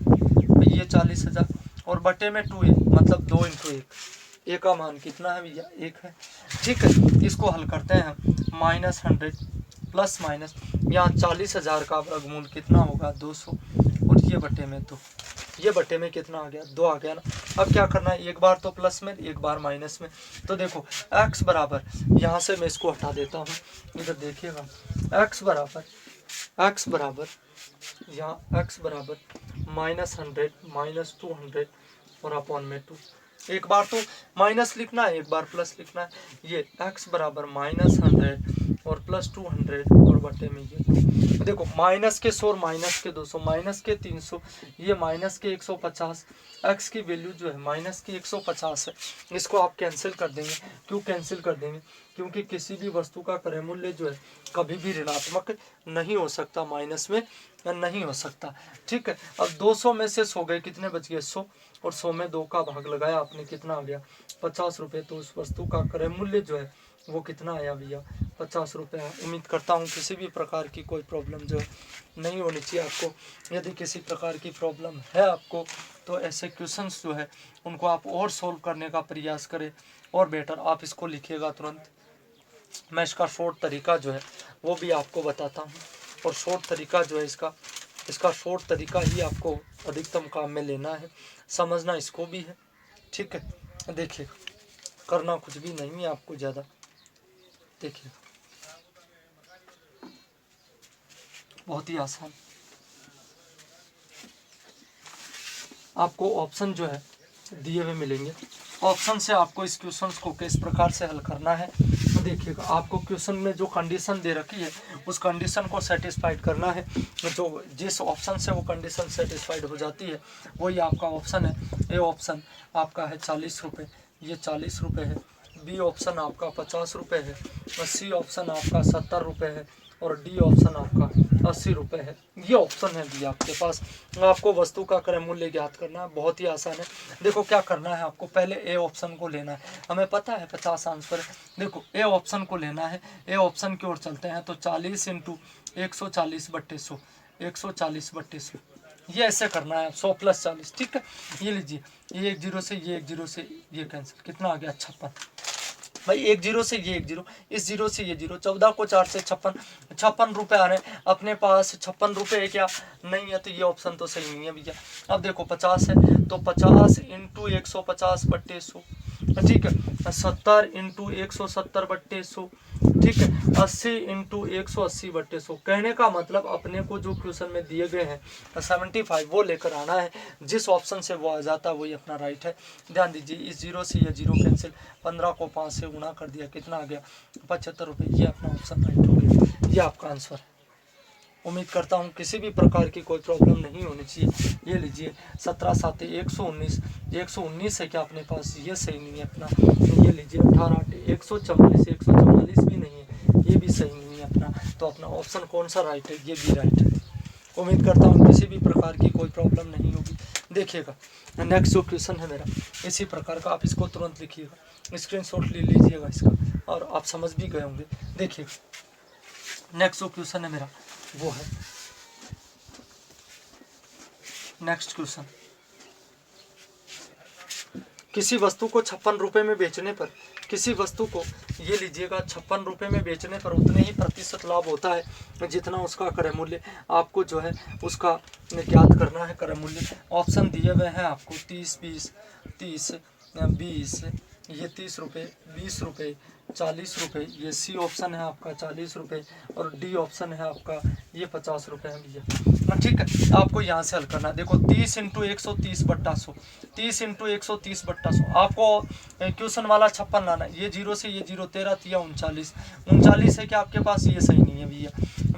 ये 40,000 और बटे में 2a मतलब 2 × 1, ए का मान कितना है भैया 1 है, ठीक है। इसको हल करते हैं हम, माइनस 100 प्लस माइनस यहाँ 40,000 का वर्गमूल कितना होगा 200 और ये बटे में 2, ये बटे में कितना आ गया 2 आ गया ना। अब क्या करना है, एक बार तो प्लस में एक बार माइनस में, तो देखो x बराबर, यहाँ से मैं इसको हटा देता हूँ, इधर देखिएगा x बराबर यहाँ x बराबर -100 -200 और अपॉन में 2, एक बार तो माइनस लिखना है एक बार प्लस लिखना है। ये x बराबर -100 और प्लस 200 और बटे में ये देखो माइनस के 100 और माइनस के 200 माइनस के 300 ये माइनस के 150, x की वैल्यू जो है माइनस की 150 है। इसको आप कैंसिल कर देंगे, क्यों कैंसिल कर देंगे, क्योंकि किसी भी वस्तु का क्रय मूल्य जो है कभी भी ऋणात्मक नहीं हो सकता, माइनस में नहीं हो सकता, ठीक है। अब 200 में से 100 गए, कितने बच गए 100 और 100 में 2 का भाग लगाया आपने कितना आ गया 50 रुपये, तो उस वस्तु का क्रय मूल्य जो है वो कितना आया भैया 50 रुपये। उम्मीद करता हूँ किसी भी प्रकार की कोई प्रॉब्लम जो नहीं होनी चाहिए आपको। यदि किसी प्रकार की प्रॉब्लम है आपको तो ऐसे क्वेश्चंस जो है उनको आप और सोल्व करने का प्रयास करें और बेटर आप इसको लिखिएगा तुरंत। मैं इसका शॉर्ट तरीका जो है वो भी आपको बताता हूँ, और शॉर्ट तरीका जो है इसका शॉर्ट तरीका ही आपको अधिकतम काम में लेना है, समझना इसको भी है, ठीक है। देखिए करना कुछ भी नहीं है आपको ज़्यादा। देखिए बहुत ही आसान, आपको ऑप्शन जो है दिए हुए मिलेंगे। ऑप्शन से आपको इस क्वेश्चन को किस प्रकार से हल करना है तो देखिएगा, आपको क्वेश्चन में जो कंडीशन दे रखी है उस कंडीशन को सेटिस्फाइड करना है। जो जिस ऑप्शन से वो कंडीशन सेटिस्फाइड हो जाती है वही आपका ऑप्शन है। ए ऑप्शन आपका है 40 रुपये, ये 40 रुपये है। बी ऑप्शन आपका 50 रुपये है, और सी ऑप्शन आपका 70 रुपये है, और डी ऑप्शन आपका 80 रुपये है। ये ऑप्शन है भी आपके पास। आपको वस्तु का क्रय मूल्य ज्ञात करना है, बहुत ही आसान है। देखो क्या करना है आपको, पहले ए ऑप्शन को लेना है, हमें पता है 50 आंसर है। देखो ए ऑप्शन को लेना है, ए ऑप्शन की ओर चलते हैं तो 40 इंटू 140/100, 140/100 ये ऐसे करना है 100 + 40, ठीक है। ये लीजिए, ये 1 0 से ये 1 0 से ये कैंसिल, कितना आ गया 56 भाई। 1 0 से ये 1 0, इस 0 से ये 0, 14 को 4 से 56 रुपये आ रहे हैं अपने पास। 56 रुपये है क्या? नहीं है, तो ये ऑप्शन तो सही नहीं है भैया। अब देखो 50 है तो 50 इंटू 150/100, ठीक है। 70 इंटू 170/100, ठीक है। 80 इंटू 180/100। कहने का मतलब अपने को जो क्वेश्चन में दिए गए हैं 75 वो लेकर आना है। जिस ऑप्शन से वो आ जाता है वही अपना राइट है। ध्यान दीजिए, इस 0 से ये 0 कैंसिल, 15 को 5 से गुणा कर दिया, कितना आ गया 75 रुपये। ये अपना ऑप्शन राइट हो गया, ये आपका आंसर है। उम्मीद करता हूँ किसी भी प्रकार की कोई प्रॉब्लम नहीं होनी चाहिए। ये लीजिए 17 7 119, 119 है क्या अपने पास? ये सही नहीं है अपना। ये लीजिए 18 8 144, 144 भी नहीं है, ये भी सही नहीं है अपना। तो अपना ऑप्शन कौन सा राइट है? ये भी राइट है। उम्मीद करता हूँ किसी भी प्रकार की कोई प्रॉब्लम नहीं होगी। देखिएगा नेक्स्ट जो क्वेश्चन है मेरा इसी प्रकार का, आप इसको तुरंत लिखिएगा, स्क्रीनशॉट ले लीजिएगा इसका, और आप समझ भी गए होंगे। देखिएगा नेक्स्ट जो क्वेश्चन है मेरा वो है, नेक्स्ट क्वेश्चन, किसी वस्तु को 56 रुपये में बेचने पर, किसी वस्तु को ये लीजिएगा 56 रुपये में बेचने पर उतने ही प्रतिशत लाभ होता है जितना उसका क्रय मूल्य। आपको जो है उसका ज्ञात करना है क्रय मूल्य। ऑप्शन दिए हुए हैं आपको 30 20 30 20, ये 30 रुपये, 20 रुपये, 40 रुपये। ये सी ऑप्शन है आपका 40 रुपये, और डी ऑप्शन है आपका ये 50 रुपये है भैया, ठीक है। आपको यहाँ से हल करना है। देखो 30 इंटू 130/100, 30 इंटू 130/100। आपको क्वेश्चन वाला 56 लाना है। ये 0 से ये 0, 13 3 39, 39 है क्या आपके पास? ये सही नहीं है भैया।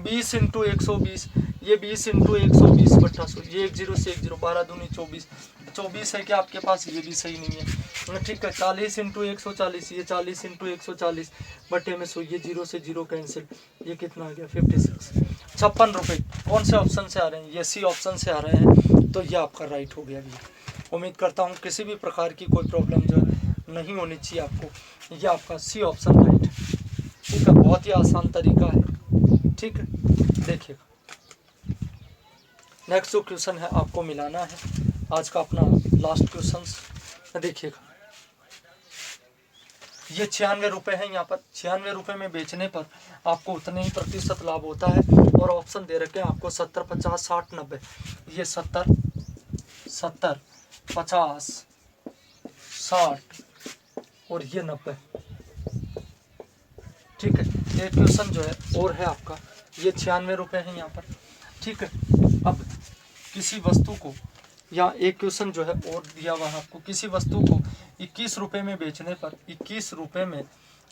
20 इंटू 120, ये 20 इंटू 120/100, ये 1 0 से 1 0, 12 दूनी 24, 24 है क्या आपके पास? ये भी सही नहीं है, ठीक है। 40 इंटू 140, ये 40 इंटू 140/100, ये 0 से 0 कैंसिल, ये कितना आ गया 56। 56 रुपये कौन से ऑप्शन से आ रहे हैं? ये सी ऑप्शन से आ रहे हैं, तो ये आपका राइट हो गया भैया। उम्मीद करता हूँ किसी भी प्रकार की कोई प्रॉब्लम जो है नहीं होनी चाहिए आपको। ये आपका सी ऑप्शन राइट है, ठीक है। बहुत ही आसान तरीका है, ठीक है। देखिएगा नेक्स्ट जो क्वेश्चन है आपको मिलाना है आज का अपना लास्ट क्वेश्चन। देखिएगा ये 96 रुपये है। यहाँ पर 96 रुपये में बेचने पर आपको उतने ही प्रतिशत लाभ होता है, और ऑप्शन दे रखे हैं आपको 70 50 60 90। ये 70 70 50 60 और ये 90, ठीक है। ये क्वेश्चन जो है और है आपका, ये 96 रुपये है यहाँ पर, ठीक है। अब किसी वस्तु को, या एक क्वेश्चन जो है और दिया हुआ है आपको, किसी वस्तु को 21 रुपये में बेचने पर, 21 रुपये में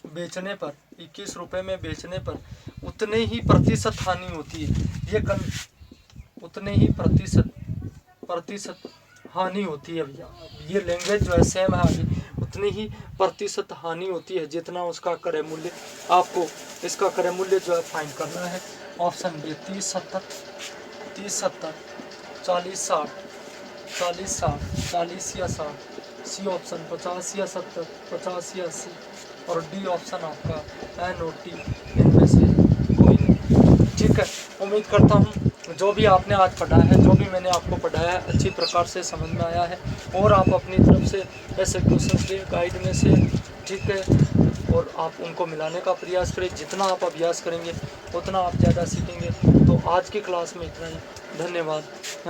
बेचने पर, 21 रुपये में बेचने पर उतने ही प्रतिशत हानि होती है। ये उतने ही प्रतिशत हानि होती है भैया। ये लैंग्वेज जो है सेम है आगे, उतनी ही प्रतिशत हानि होती है जितना उसका क्रय मूल्य। आपको इसका क्रय मूल्य जो है फाइंड करना है। ऑप्शन ये 30 70, 30 70, 40 60, 40 60, 40 या 60। सी ऑप्शन 50 या 70, 50 या 80, और डी ऑप्शन आपका NOT इनमें से कोई नहीं। ठीक है, उम्मीद करता हूँ जो भी आपने आज पढ़ा है, जो भी मैंने आपको पढ़ाया है, अच्छी प्रकार से समझ में आया है और आप अपनी तरफ से ऐसे क्वेश्चन के गाइड में से, ठीक है, और आप उनको मिलाने का प्रयास करें। जितना आप अभ्यास करेंगे उतना आप ज़्यादा सीखेंगे। तो आज की क्लास में इतना ही। धन्यवाद,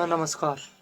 नमस्कार।